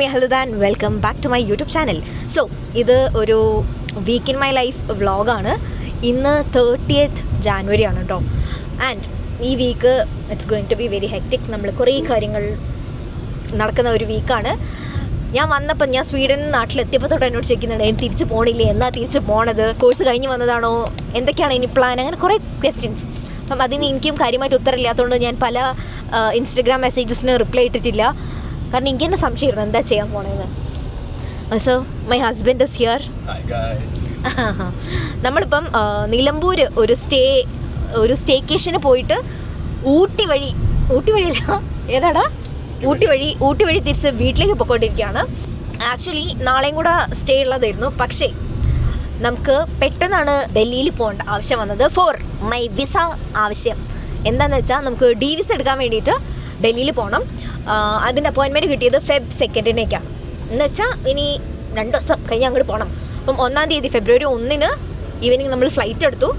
me Halida and welcome back to my YouTube channel. So, ഇത് ഒരു week in my life വ്ളോഗാണ്. ഇന്ന് 30th January ആണ് കേട്ടോ. ആൻഡ് ഈ week it's going to be very hectic. നമ്മൾ കുറേ കാര്യങ്ങൾ നടക്കുന്ന ഒരു വീക്കാണ്. ഞാൻ സ്വീഡൻ നാട്ടിലെത്തിയപ്പോൾ തൊട്ട് എന്നോട് ചോദിക്കുന്നുണ്ട് എനിക്ക് തിരിച്ച് പോകണില്ലേ, എന്നാ തിരിച്ച് പോണത്, കോഴ്സ് കഴിഞ്ഞ് വന്നതാണോ, എന്തൊക്കെയാണ് ഇനി പ്ലാൻ, അങ്ങനെ കുറേ ക്വസ്റ്റ്യൻസ്. അപ്പം അതിന് എനിക്കും കാര്യമായിട്ട് ഉത്തരമില്ലാത്തതുകൊണ്ട് ഞാൻ പല ഇൻസ്റ്റഗ്രാം മെസ്സേജസിന് റിപ്ലൈ ഇട്ടിട്ടില്ല. കാരണം എനിക്ക് തന്നെ സംശയമായിരുന്നു എന്താ ചെയ്യാൻ പോണേന്ന്. So my husband is here. നമ്മളിപ്പം നിലമ്പൂർ ഒരു സ്റ്റേക്കേഷന് പോയിട്ട് ഊട്ടി വഴി തിരിച്ച് വീട്ടിലേക്ക് പോയിക്കൊണ്ടിരിക്കുകയാണ്. ആക്ച്വലി നാളെയും കൂടെ സ്റ്റേ ഉള്ളതായിരുന്നു. പക്ഷേ നമുക്ക് പെട്ടെന്നാണ് ഡൽഹിയിൽ പോകേണ്ട ആവശ്യം വന്നത് ഫോർ മൈ വിസ ആവശ്യം. എന്താണെന്ന് വെച്ചാൽ നമുക്ക് ഡി വിസ എടുക്കാൻ വേണ്ടിയിട്ട് ഡൽഹിയിൽ പോകണം. അതിൻ്റെ അപ്പോയിൻമെൻറ്റ് കിട്ടിയത് Feb 2 എന്ന് വെച്ചാൽ ഇനി 2 ദിവസം കഴിഞ്ഞ് അങ്ങോട്ട് പോകണം. അപ്പം 1 തീയതി February 1 ഈവനിങ് നമ്മൾ ഫ്ലൈറ്റ് എടുത്തു.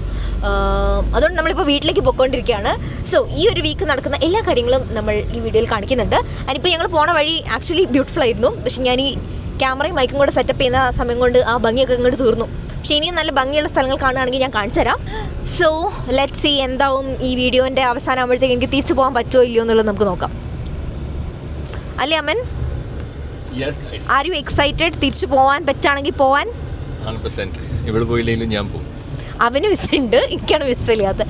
അതുകൊണ്ട് നമ്മളിപ്പോൾ വീട്ടിലേക്ക് പോയിക്കൊണ്ടിരിക്കുകയാണ്. സോ ഈ ഒരു വീക്ക് നടക്കുന്ന എല്ലാ കാര്യങ്ങളും നമ്മൾ ഈ വീഡിയോയിൽ കാണിക്കുന്നുണ്ട്. അതിനിപ്പോൾ ഞങ്ങൾ പോണ വഴി ആക്ച്വലി ബ്യൂട്ടിഫുൾ ആയിരുന്നു. പക്ഷെ ഞാൻ ഈ ക്യാമറയും മൈക്കും കൂടെ സെറ്റപ്പ് ചെയ്യുന്ന സമയം കൊണ്ട് ആ ഭംഗിയൊക്കെ ഇങ്ങോട്ട് തീർന്നു. പക്ഷേ ഇനിയും നല്ല ഭംഗിയുള്ള സ്ഥലങ്ങൾ കാണുകയാണെങ്കിൽ ഞാൻ കാണിച്ചു തരാം. സോ ലെറ്റ് സീ എന്താവും ഈ വീഡിയോൻ്റെ അവസാനം ആകുമ്പോഴത്തേക്ക് എനിക്ക് തിരിച്ചു പോകാൻ പറ്റുമോ ഇല്ലയോ എന്നുള്ളത് നമുക്ക് നോക്കാം. അല്ലേ അമ്മൻ? Are you excited? തിരിച്ചു പോകാൻ പറ്റുകയാണെങ്കിൽ പോവാൻ 100%. ഇവിടെ പോയില്ലെങ്കിലും ഞാൻ പോകും. അവന് വിസയുണ്ട്, എനിക്കാണ് വിസയില്ലാത്ത.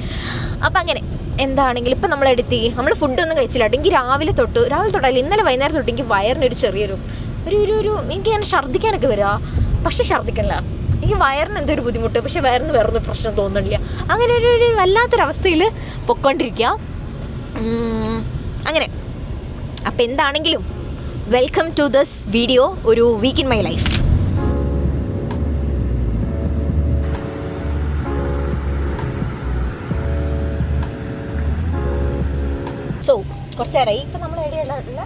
അപ്പം അങ്ങനെ എന്താണെങ്കിലും ഇപ്പം നമ്മൾ ഫുഡൊന്നും കഴിച്ചില്ല. എനിക്ക് രാവിലെ തൊട്ടല്ല ഇന്നലെ വൈകുന്നേരം തൊട്ട് എനിക്ക് വയറിനൊരു ചെറിയൊരു എനിക്ക് ഞാൻ ഛർദ്ദിക്കാനൊക്കെ വരിക. പക്ഷെ ഛർദ്ദിക്കണില്ല. എനിക്ക് വയറിന് എന്തൊരു ബുദ്ധിമുട്ട്, പക്ഷെ വയറിന് വേറൊരു പ്രശ്നം തോന്നുന്നില്ല. അങ്ങനെ ഒരു വല്ലാത്തൊരവസ്ഥയിൽ പൊയ്ക്കൊണ്ടിരിക്കുക. അങ്ങനെ അപ്പം എന്താണെങ്കിലും വെൽക്കം ടു ദിസ് വീഡിയോ, ഒരു week in my life. So കുറച്ച് നേരമായി ഇപ്പം നമ്മൾ എവിടെയുള്ള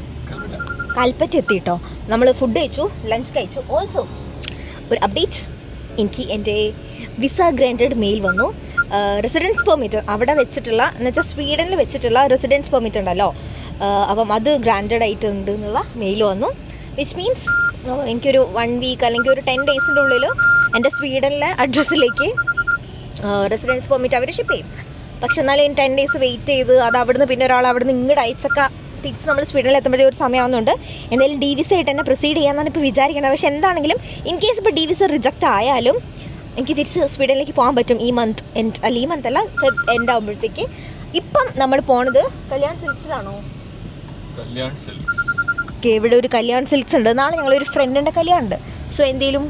കൽപ്പറ്റ എത്തിയിട്ടോ. നമ്മൾ ഫുഡ് കഴിച്ചു, ലഞ്ച് കഴിച്ചു. ഓൾസോ ഒരു അപ്ഡേറ്റ്, എനിക്ക് എൻ്റെ വിസ ഗ്രാൻറ്റഡ് മെയിൽ വന്നു. റെസിഡൻസ് പെർമിറ്റ് അവിടെ വെച്ചിട്ടുള്ള എന്ന് വെച്ചാൽ സ്വീഡനിൽ വെച്ചിട്ടുള്ള റെസിഡൻസ് പെർമിറ്റ് ഉണ്ടല്ലോ, അപ്പം അത് ഗ്രാൻറ്റഡ് ആയിട്ട് ഉണ്ട് എന്നുള്ള മെയിൽ വന്നു. വിച്ച് മീൻസ് എനിക്കൊരു 1 വീക്ക് അല്ലെങ്കിൽ ഒരു 10 ഡേയ്സിൻ്റെ ഉള്ളിൽ എൻ്റെ സ്വീഡനിലെ അഡ്രസ്സിലേക്ക് റെസിഡൻസ് പെർമിറ്റ് അവർ ഷിപ്പ് ചെയ്യും. പക്ഷെ എന്നാലും 10 ഡേയ്സ് വെയിറ്റ് ചെയ്ത് അത് അവിടുന്ന് പിന്നെ ഒരാൾ അവിടുന്ന് ഇങ്ങോട്ട് അയച്ചൊക്കെ തിരിച്ച് നമ്മൾ സ്വീഡനിൽ എത്തുമ്പോഴേ ഒരു സമയമാകുന്നുണ്ട്. എന്തായാലും ഡി വിസ ആയിട്ട് തന്നെ പ്രൊസീഡ് ചെയ്യാമെന്നാണ് ഇപ്പോൾ വിചാരിക്കുന്നത്. പക്ഷെ എന്താണെങ്കിലും ഇൻ കേസ് ഇപ്പോൾ ഡി വിസ റിജക്റ്റ് ആയാലും എനിക്ക് തിരിച്ച് സ്വീഡനിലേക്ക് പോകാൻ പറ്റും ഈ മന്ത് എൻഡ്. അല്ല ഈ മന്ത് അല്ല, ഫെബ് എൻഡ് ആകുമ്പോഴത്തേക്ക്. ഇപ്പം നമ്മൾ പോണത് കല്യാൺ സിൽക്സിലാണോ? ഓക്കെ, ഇവിടെ ഒരു കല്യാൺ സിൽക്സ് ഉണ്ട്. നാളെ ഞങ്ങളൊരു ഫ്രണ്ടിൻ്റെ കല്യാണം ഉണ്ട്. സോ എന്തെങ്കിലും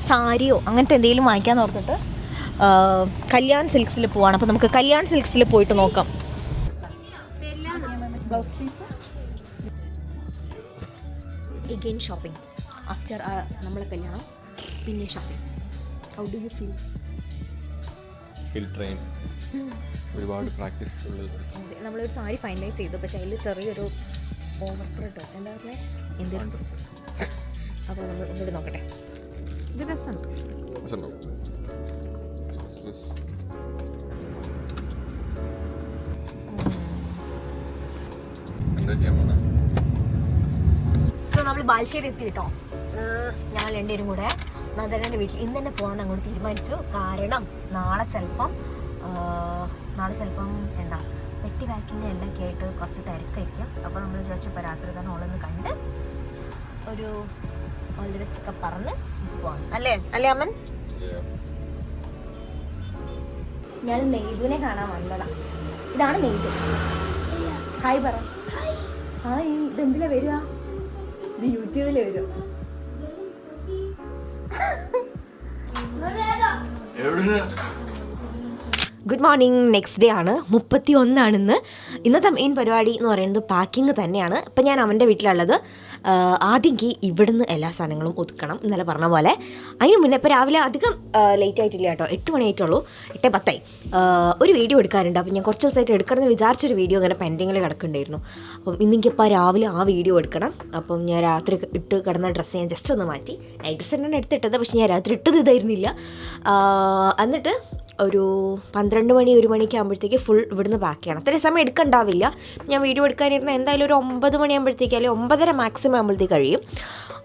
സാരിയോ അങ്ങനത്തെ എന്തെങ്കിലും വാങ്ങിക്കാമെന്ന് ഓർത്തിട്ട് കല്യാൺ സിൽക്സിൽ പോവാണ്. അപ്പോൾ നമുക്ക് കല്യാൺ സിൽക്സിൽ പോയിട്ട് നോക്കാം. എഗെയിൻ ഷോപ്പിംഗ് ആഫ്റ്റർ നമ്മളെ കല്യാണം, പിന്നെ shopping. How do you feel train? ഒരുപാട് പ്രാക്ടീസ് ഉള്ളത്. അതെ, നമ്മളൊരു സാരി ഫൈനലൈസ് ചെയ്തു. പക്ഷേ അതിൽ ചെറിയൊരു ഓവർ പ്രിട്ടോ എന്താ പറയുക എന്തെങ്കിലും. അപ്പോൾ നമ്മൾ ഒന്നുകൂടി നോക്കട്ടെ. ഇത് രസമുണ്ട്. സോ നമ്മൾ ബാലുശ്ശേരി എത്തി കേട്ടോ. ഞങ്ങൾ രണ്ടുപേരും കൂടെ നന്ദനൻ്റെ വീട്ടിൽ ഇന്ന് തന്നെ പോകാൻ അങ്ങോട്ട് തീരുമാനിച്ചു. കാരണം നാളെ ചിലപ്പം എന്താ വെട്ടി വാക്കിങ് എല്ലാം ഒക്കെ ആയിട്ട് കുറച്ച് തിരക്കായിരിക്കും. അപ്പോൾ നമ്മൾ വിചാരിച്ചപ്പോൾ രാത്രി തന്നെ ഓളൊന്ന് കണ്ട് ഒരു ഓൾ ദി ബെസ്റ്റ് ഒക്കെ പറഞ്ഞ് പോകാം. അല്ലേ അമ്മൻ? ഞാൻ നെയ്തുവിനെ കാണാൻ വന്നതാണ്. ഇതാണ് നെയ്തു. ഹായ് പറ. ഹായ്. ഇതെന്തിനാ വരിക? ഇത് യൂട്യൂബിൽ വരും. Good morning. നെക്സ്റ്റ് ഡേ ആണ്, 31 ഇന്നത്തെ മെയിൻ പരിപാടി എന്ന് പറയുന്നത് പാക്കിങ് തന്നെയാണ്. ഇപ്പം ഞാൻ അവൻ്റെ വീട്ടിലുള്ളത്. ആദ്യം എനിക്ക് ഇവിടുന്ന് എല്ലാ സാധനങ്ങളും ഒതുക്കണം, ഇന്നലെ പറഞ്ഞ പോലെ. അതിന് മുന്നേ ഇപ്പോൾ രാവിലെ അധികം ലേറ്റ് ആയിട്ടില്ല കേട്ടോ, 8 മണി ആയിട്ടുള്ളൂ, 8:10. ഒരു വീഡിയോ എടുക്കാറുണ്ട്. അപ്പം ഞാൻ കുറച്ച് ദിവസമായിട്ട് എടുക്കണമെന്ന് വിചാരിച്ചൊരു വീഡിയോ ഇങ്ങനെ പെൻഡിങ്ങിൽ കിടക്കുന്നുണ്ടായിരുന്നു. അപ്പം ഇന്നെനിക്കിപ്പോൾ രാവിലെ ആ വീഡിയോ എടുക്കണം. അപ്പം ഞാൻ രാത്രി ഇട്ട് കിടന്ന ഡ്രസ്സ് ഞാൻ ജസ്റ്റ് ഒന്ന് മാറ്റി. നൈറ്റ് ഡ്രസ്സ് തന്നെയാണ് എടുത്തിട്ടത്, പക്ഷേ ഞാൻ രാത്രി ഇട്ടത് ഇതായിരുന്നില്ല. എന്നിട്ട് ഒരു 12 മണി 1 മണിക്ക് ആകുമ്പോഴത്തേക്ക് ഫുൾ ഇവിടുന്ന് പാക്ക് ചെയ്യണം. അത്രയും സമയം എടുക്കണ്ടാവില്ല. ഞാൻ വീഡിയോ എടുക്കാനിരുന്ന എന്തായാലും ഒരു 9 മണിയാകുമ്പോഴത്തേക്ക് അല്ലെങ്കിൽ 9:30 മാക്സിമം ആകുമ്പോഴത്തേക്ക് കഴിയും.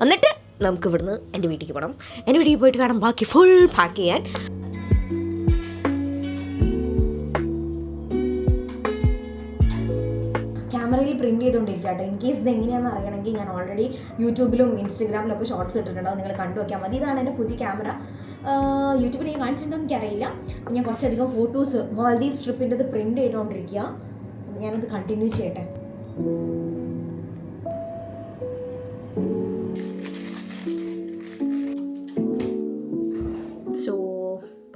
എന്നിട്ട് നമുക്ക് ഇവിടുന്ന് എൻ്റെ വീട്ടിലേക്ക് പോകണം. എൻ്റെ വീട്ടിൽ പോയിട്ട് വേണം ബാക്കി ഫുൾ പാക്ക് ചെയ്യാൻ. ക്യാമറയിൽ പ്രിൻറ്റ് ചെയ്തുകൊണ്ടിരിക്കുക കേട്ടോ. ഇൻ കേസ് ഇത് എങ്ങനെയാണെന്ന് അറിയണമെങ്കിൽ ഞാൻ ഓൾറെഡി യൂട്യൂബിലും ഇൻസ്റ്റഗ്രാമിലൊക്കെ ഷോർട്സ് ഇട്ടിട്ടുണ്ടാവും, നിങ്ങൾ കണ്ടു നോക്കിയാൽ മതി. ഇതാണ് എൻ്റെ പുതിയ ക്യാമറ. യൂട്യൂബിൽ ഞാൻ കാണിച്ചിട്ടുണ്ടോ എനിക്കറിയില്ല. ഞാൻ കുറച്ചധികം ഫോട്ടോസ് മാൽദീവ്സ് ട്രിപ്പിൻ്റെത് പ്രിൻറ്റ് ചെയ്തുകൊണ്ടിരിക്കുക. ഞാനത് കണ്ടിന്യൂ ചെയ്യട്ടെ. സോ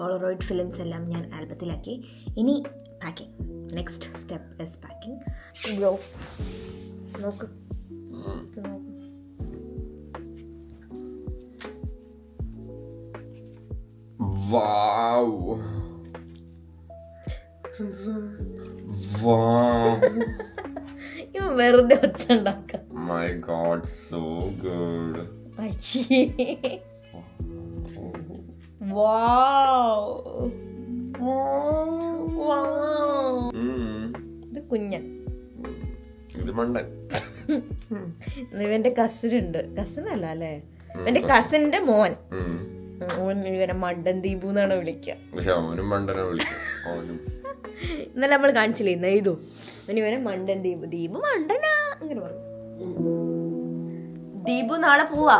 പോളറോയിഡ് ഫിലിംസ് എല്ലാം ഞാൻ ആൽബത്തിലാക്കി. ഇനി packing. Next step is packing. Bro നോക്ക്. Wow. Wow. ഇവ വെറുതെ വെച്ചുണ്ടാക്ക. My God, so good. ഇത് കുഞ്ഞൻ. ഇത് മണ്ടൻ. ഇവന്റെ കസിൻ ഉണ്ട്. കസിൻ അല്ല അല്ലേ, എന്റെ കസിന്റെ മോൻ. ഇവനെ മണ്ടൻ ദീപു എന്നാണ് വിളിക്കുക. ഇന്നലെ നമ്മൾ കാണിച്ചില്ലേ നെയ്തു, ഇവനെ മണ്ടൻ ദീപു. ദീപു മണ്ടനാ അങ്ങനെ പറഞ്ഞു. ദീപു നാളെ പോവാ.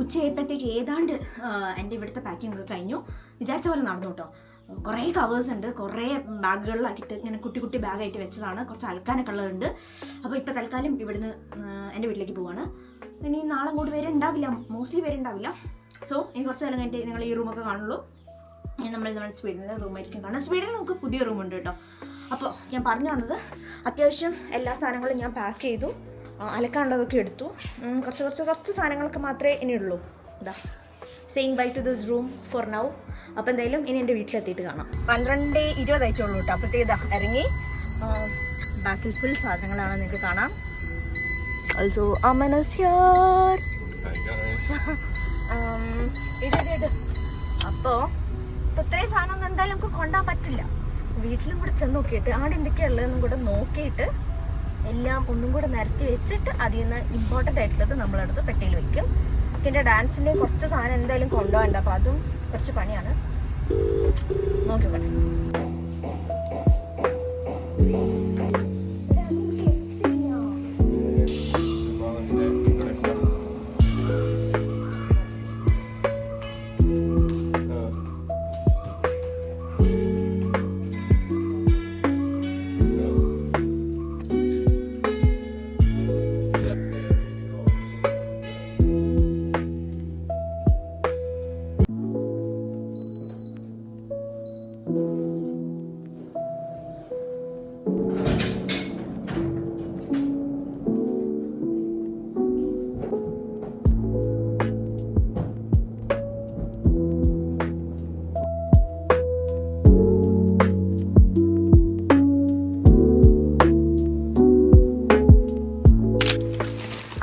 ഉച്ചയായപ്പോഴത്തേക്ക് ഏതാണ്ട് എൻ്റെ ഇവിടുത്തെ പാക്കിംഗ് ഒക്കെ കഴിഞ്ഞു. വിചാരിച്ച പോലെ നടന്നു കേട്ടോ. കുറേ കവേഴ്സ് ഉണ്ട്, കുറേ ബാഗുകളിലാക്കിയിട്ട് ഇങ്ങനെ കുട്ടി കുട്ടി ബാഗായിട്ട് വെച്ചതാണ്. കുറച്ച് അലക്കാനൊക്കെ ഉള്ളതുണ്ട്. അപ്പോൾ ഇപ്പോൾ തൽക്കാലം ഇവിടുന്ന് എൻ്റെ വീട്ടിലേക്ക് പോവാണ്. ഇനി നാളെ കൂടി വരെ ഉണ്ടാവില്ല, മോസ്റ്റ്ലി വരെ ഉണ്ടാവില്ല. സോ ഇനി കുറച്ച് കാലം കഴിഞ്ഞിട്ട് നിങ്ങൾ ഈ റൂമൊക്കെ കാണുള്ളൂ. ഇനി നമ്മൾ സ്വീഡനിലെ റൂമായിരിക്കും കാണാം. സ്വീഡനിൽ നമുക്ക് പുതിയ റൂമുണ്ട് കേട്ടോ. അപ്പോൾ ഞാൻ പറഞ്ഞു വന്നത്, അത്യാവശ്യം എല്ലാ സാധനങ്ങളും ഞാൻ പാക്ക് ചെയ്തു. അലക്കാനുള്ളതൊക്കെ എടുത്തു. കുറച്ച് സാധനങ്ങളൊക്കെ മാത്രമേ ഇനിയുള്ളൂ. ഇതാ saying bye to this room for now. അപ്പോൾ എന്തായാലും ഇനി എൻ്റെ വീട്ടിലെത്തിയിട്ട് കാണാം. 12:20 അയച്ചുള്ളൂ കേട്ടോ. അപ്പോഴത്തേക്ക് ഇതാ ഇറങ്ങി. ബാക്കിൽ ഫുൾ സാധനങ്ങളാണ് നിങ്ങൾക്ക് കാണാം. Also Aman is here. അപ്പോൾ ഇത്രയും സാധനം എന്തായാലും നമുക്ക് കൊണ്ടുപോകാൻ പറ്റില്ല. വീട്ടിലും കൂടെ ചെന്ന് നോക്കിയിട്ട് ആടെ എന്തൊക്കെയാണ് ഉള്ളതെന്നും കൂടെ നോക്കിയിട്ട് എല്ലാം ഒന്നും കൂടെ നിരത്തി വെച്ചിട്ട് അതിൽ നിന്ന് ഇമ്പോർട്ടൻ്റ് ആയിട്ടുള്ളത് നമ്മളെടുത്ത് പെട്ടിയിൽ വെക്കും. പിന്നെ ഡാൻസിൻ്റെയും കുറച്ച് സാധനം എന്തായാലും കൊണ്ടുപോകണ്ട. അപ്പോൾ അതും കുറച്ച് പണിയാണ്. നോക്കിക്കോട്ടെ.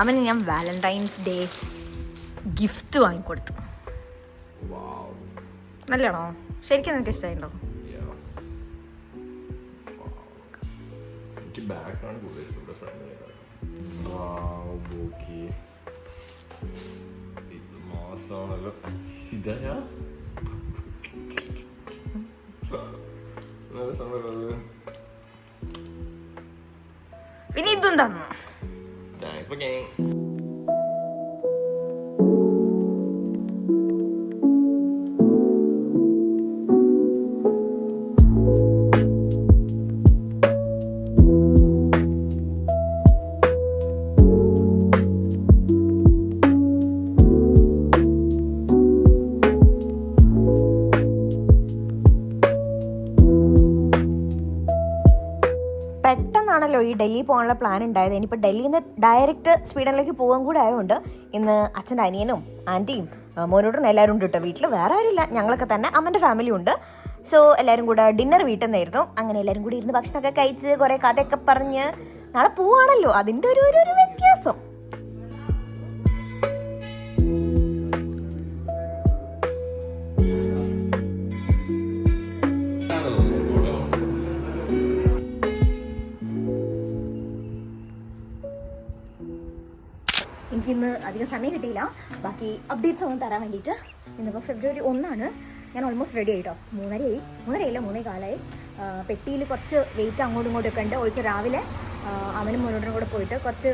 അവന് ഞാൻ വാലന്റൈൻസ് ഡേ ഗിഫ്റ്റ് വാങ്ങിക്കൊടുത്തു. നല്ലതാണോ? ശരിക്കും നിനക്ക് ഇഷ്ടമായിട്ടോ? പിന്നെ ഇതും തന്നു. പെട്ടെന്നാണല്ലോ ഈ ഡൽഹി പോകാനുള്ള പ്ലാൻ ഉണ്ടായത്. ഇനിയിപ്പോൾ ഡൽഹിയിൽ നിന്ന് ഡയറക്റ്റ് സ്വീഡനിലേക്ക് പോകാൻ കൂടെ ആയതുകൊണ്ട് ഇന്ന് അച്ഛൻ്റെ അനിയനും ആൻറ്റിയും മോനോട്ടും എല്ലാവരും ഉണ്ട് കേട്ടോ വീട്ടിൽ, വേറെ ആരുമില്ല, ഞങ്ങളൊക്കെ തന്നെ, അമ്മൻ്റെ ഫാമിലി ഉണ്ട്. സോ എല്ലാവരും കൂടെ ഡിന്നർ വീട്ടിൽ നിന്നായിരുന്നു. അങ്ങനെ എല്ലാവരും കൂടി ഇരുന്ന് ഭക്ഷണമൊക്കെ കഴിച്ച് കുറേ കഥയൊക്കെ പറഞ്ഞ് നാളെ പോവാണല്ലോ, അതിൻ്റെ ഒരു വ്യത്യാസം. എനിക്കിന്ന് അധികം സമയം കിട്ടിയില്ല ബാക്കി അപ്ഡേറ്റ്സ് ഒന്നും തരാൻ വേണ്ടിയിട്ട്. ഇന്നിപ്പോൾ ഫെബ്രുവരി 1 ഞാൻ ഓൾമോസ്റ്റ് റെഡി ആയിട്ടോ. 3:30 പെട്ടിയിൽ കുറച്ച് വെയിറ്റ് അങ്ങോട്ടും ഇങ്ങോട്ടൊക്കെ ഉണ്ട്. ഒഴിച്ച് രാവിലെ അവനും മോനോടും കൂടെ പോയിട്ട് കുറച്ച്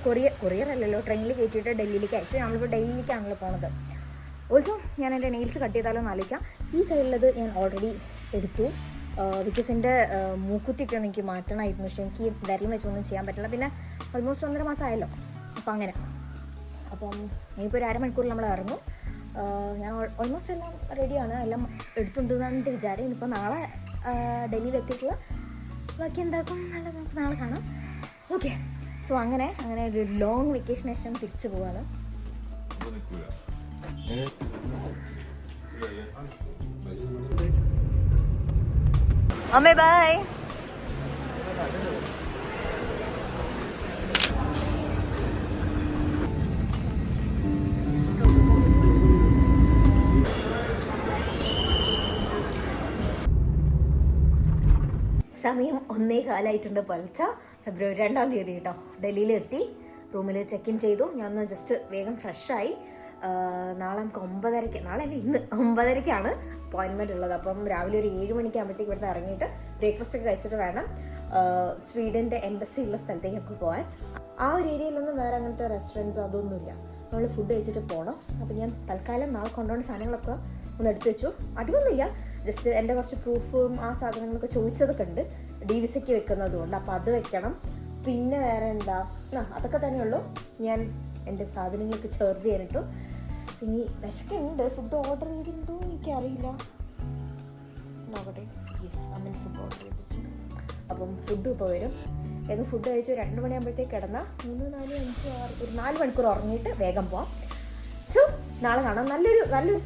കൊറിയർ അല്ലല്ലോ, ട്രെയിനിൽ കയറ്റിയിട്ട് ഡൽഹിയിലേക്ക് അയച്ചു. നമ്മളിപ്പോൾ ഡൽഹിയിലേക്കാണല്ലോ പോണത്. ഓൾസോ ഞാൻ എൻ്റെ നെയിൽസ് കട്ട് ചെയ്താലോ എന്ന് ആലോചിക്കാം. ഈ കയ്യിലുള്ളത് ഞാൻ ഓൾറെഡി എടുത്തു. ബിക്കോസ് എൻ്റെ മൂക്കുത്തിയൊക്കെ എനിക്ക് മാറ്റണമായിരുന്നു, പക്ഷേ എനിക്ക് വിരലും വെച്ചൊന്നും ചെയ്യാൻ പറ്റില്ല. പിന്നെ ഓൾമോസ്റ്റ് 1.5 മാസം ആയല്ലോ, അപ്പം അങ്ങനെ. അപ്പം ഇനിയിപ്പോൾ ഒരു അരമണിക്കൂറിൽ നമ്മൾ ഇറങ്ങും. ഞാൻ ഓൾമോസ്റ്റ് എല്ലാം റെഡിയാണ്, എല്ലാം എടുത്തുകൊണ്ടെന്നാണ് എൻ്റെ വിചാരം. ഇനിയിപ്പോൾ നാളെ ഡൽഹിയിൽ എത്തിയിട്ടുള്ള ബാക്കി എന്താക്കും എന്നുള്ളത് നമുക്ക് നാളെ കാണാം. ഓക്കെ, സോ അങ്ങനെ ഒരു ലോങ് വെക്കേഷന് ശേഷം തിരിച്ചു പോവാണ്. അമ്മേ ബൈ. സമയം 1:15 പുലർച്ച, ഫെബ്രുവരി 2 കേട്ടോ. ഡൽഹിയിലെത്തി, റൂമിൽ ചെക്ക് ഇൻ ചെയ്തു. ഞാൻ ജസ്റ്റ് വേഗം ഫ്രഷായി. നാളെ നമുക്ക് 9:30, നാളെ അല്ല ഇന്ന് 9:30 അപ്പോയിൻമെൻറ്റ് ഉള്ളത്. അപ്പം രാവിലെ ഒരു 7 മണിക്കാകുമ്പോഴത്തേക്ക് ഇവിടുന്ന് ഇറങ്ങിയിട്ട് ബ്രേക്ക്ഫാസ്റ്റ് ഒക്കെ കഴിച്ചിട്ട് വേണം സ്വീഡൻ്റെ എംബസി ഉള്ള സ്ഥലത്തേക്ക് നമുക്ക് പോകാൻ. ആ ഒരു ഏരിയയിലൊന്നും വേറെ അങ്ങനത്തെ റെസ്റ്റോറൻറ്റ്സോ അതൊന്നുമില്ല, നമ്മൾ ഫുഡ് കഴിച്ചിട്ട് പോകണം. അപ്പോൾ ഞാൻ തൽക്കാലം നാളെ കൊണ്ടുപോകുന്ന സാധനങ്ങളൊക്കെ ഒന്ന് എടുത്തു വെച്ചു. അധികമൊന്നുമില്ല, ജസ്റ്റ് എൻ്റെ കുറച്ച് പ്രൂഫും ആ സാധനങ്ങളൊക്കെ ചോദിച്ചതൊക്കെ ഉണ്ട്, ഡി വിസയ്ക്ക് വെക്കുന്നതുകൊണ്ട്. അപ്പോൾ അത് വെക്കണം. പിന്നെ വേറെ എന്താ, അതൊക്കെ തന്നെയുള്ളൂ. ഞാൻ എൻ്റെ സാധനങ്ങൾക്ക് ചാർജ് ചെയ്യാനിട്ടു. ഇനി വിശക്കുണ്ട്, ഫുഡ് ഓർഡർ ചെയ്തിട്ടുണ്ടോ എനിക്കറിയില്ല, നോക്കട്ടെ. യെസ്, അമ്മ ഫുഡ് ഓർഡർ ചെയ്തിട്ടുണ്ട്. അപ്പം ഫുഡ് ഇപ്പോൾ വരും. വേഗം ഫുഡ് കഴിച്ച് 2 മണിയാകുമ്പോഴത്തേക്ക് കിടന്നാൽ 3, 4, 5, 6 ഒരു 4 മണിക്കൂർ ഉറങ്ങിയിട്ട് വേഗം പോവാം. സോ നാളെ കാണാം. നല്ലൊരു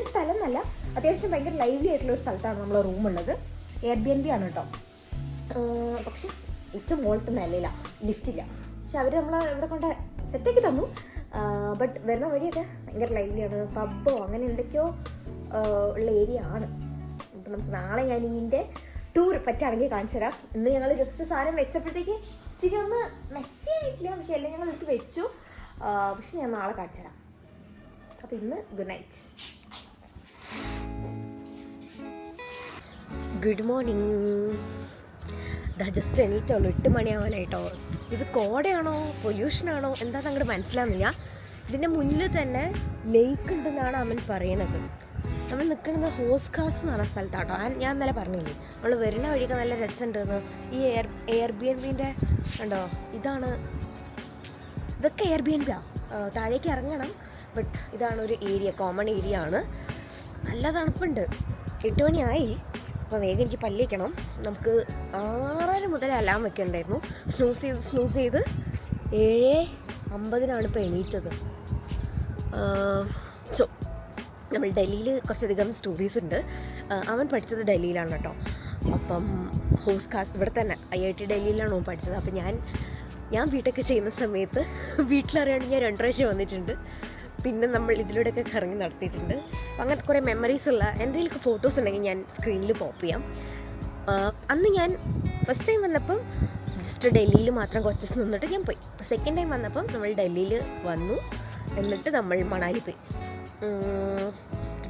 സ്ഥലം എന്നല്ല, അത്യാവശ്യം ഭയങ്കര ലൈവ്ലി ആയിട്ടുള്ള ഒരു സ്ഥലത്താണ് നമ്മളെ റൂമുള്ളത്. എയർബിഎൻബി ആണ് കേട്ടോ. പക്ഷെ ഏറ്റവും മുകളിലത്തെ നിലയില്ല, ലിഫ്റ്റില്ല. പക്ഷെ അവർ നമ്മളെ ഇവിടെ കൊണ്ട് സെറ്റാക്കി തന്നു. ബട്ട് വരുന്ന വഴിയൊക്കെ ഭയങ്കര ലൈവ്ലിയാണ്, പബ്ബോ അങ്ങനെ എന്തൊക്കെയോ ഉള്ള ഏരിയ ആണ്. അപ്പം നമുക്ക് നാളെ ഞാൻ ഇതിൻ്റെ ടൂർ പറ്റുകയാണെങ്കിൽ കാണിച്ചു തരാം. ഇന്ന് ഞങ്ങൾ ജസ്റ്റ് സാധനം വെച്ചപ്പോഴത്തേക്ക് ഇച്ചിരി ഒന്ന് മെസ്സി ആയിട്ടില്ല, പക്ഷെ എല്ലാം ഞങ്ങൾ എടുത്ത് വെച്ചു. പക്ഷെ ഞാൻ നാളെ കാണിച്ചു തരാം. അപ്പം ഇന്ന് good night. Good morning. Just എണീറ്റുള്ളൂ, 8 മണിയാവാനായിട്ടോ. ഇത് കോടയാണോ പൊല്യൂഷനാണോ എന്താണെന്ന് അങ്ങോട്ട് മനസ്സിലാവുന്നില്ല. ഇതിൻ്റെ മുന്നിൽ തന്നെ ലേക്ക് ഉണ്ടെന്നാണ് അവൻ പറയണത്. നമ്മൾ നിൽക്കുന്നത് ഹോസ്കാസ് എന്ന് പറഞ്ഞ സ്ഥലത്താട്ടോ. ഞാൻ ഇന്നലെ പറഞ്ഞില്ലേ, നമ്മൾ വരുന്ന വഴിയൊക്കെ നല്ല രസമുണ്ടെന്ന്. ഈ എയർബിഎൻബിൻ്റെ ഉണ്ടോ, ഇതൊക്കെ എയർബിഎൻബിയാണ്. താഴേക്ക് ഇറങ്ങണം, ബട്ട് ഇതാണ് ഒരു ഏരിയ, കോമൺ ഏരിയ ആണ്. നല്ല തണുപ്പുണ്ട്. 8 മണിയായി. അപ്പോൾ വേഗം എനിക്ക് പല്ലിക്കണം. നമുക്ക് 6:30 മുതൽ അലാം വെക്കണ്ടായിരുന്നു. സ്നൂസ് ചെയ്ത് 7:50 ഇപ്പോൾ എണീറ്റത്. സോ നമ്മൾ ഡൽഹിയിൽ കുറച്ചധികം സ്റ്റോറീസ് ഉണ്ട്. അവൻ പഠിച്ചത് ഡൽഹിയിലാണ് കേട്ടോ. അപ്പം ഹോസ്കാസ് ഇവിടെ തന്നെ IIT ഡൽഹിയിലാണ് അവൻ പഠിച്ചത്. അപ്പം ഞാൻ ബിടെക് ചെയ്യുന്ന സമയത്ത് വീട്ടിലറിയാണ്ട് ഞാൻ 2 പ്രാവശ്യം വന്നിട്ടുണ്ട്. പിന്നെ നമ്മൾ ഇതിലൂടെയൊക്കെ കറങ്ങി നടത്തിയിട്ടുണ്ട്. അങ്ങനത്തെ കുറേ മെമ്മറീസ് ഉള്ള എന്തെങ്കിലുമൊക്കെ ഫോട്ടോസ് ഉണ്ടെങ്കിൽ ഞാൻ സ്ക്രീനിൽ പോപ്പ് ചെയ്യാം. അന്ന് ഞാൻ ഫസ്റ്റ് ടൈം വന്നപ്പം ജസ്റ്റ് ഡൽഹിയിൽ മാത്രം കുറച്ച് ദിവസം നിന്നിട്ട് ഞാൻ പോയി. സെക്കൻഡ് ടൈം വന്നപ്പം നമ്മൾ ഡൽഹിയിൽ വന്നു, എന്നിട്ട് നമ്മൾ മണാലി പോയി.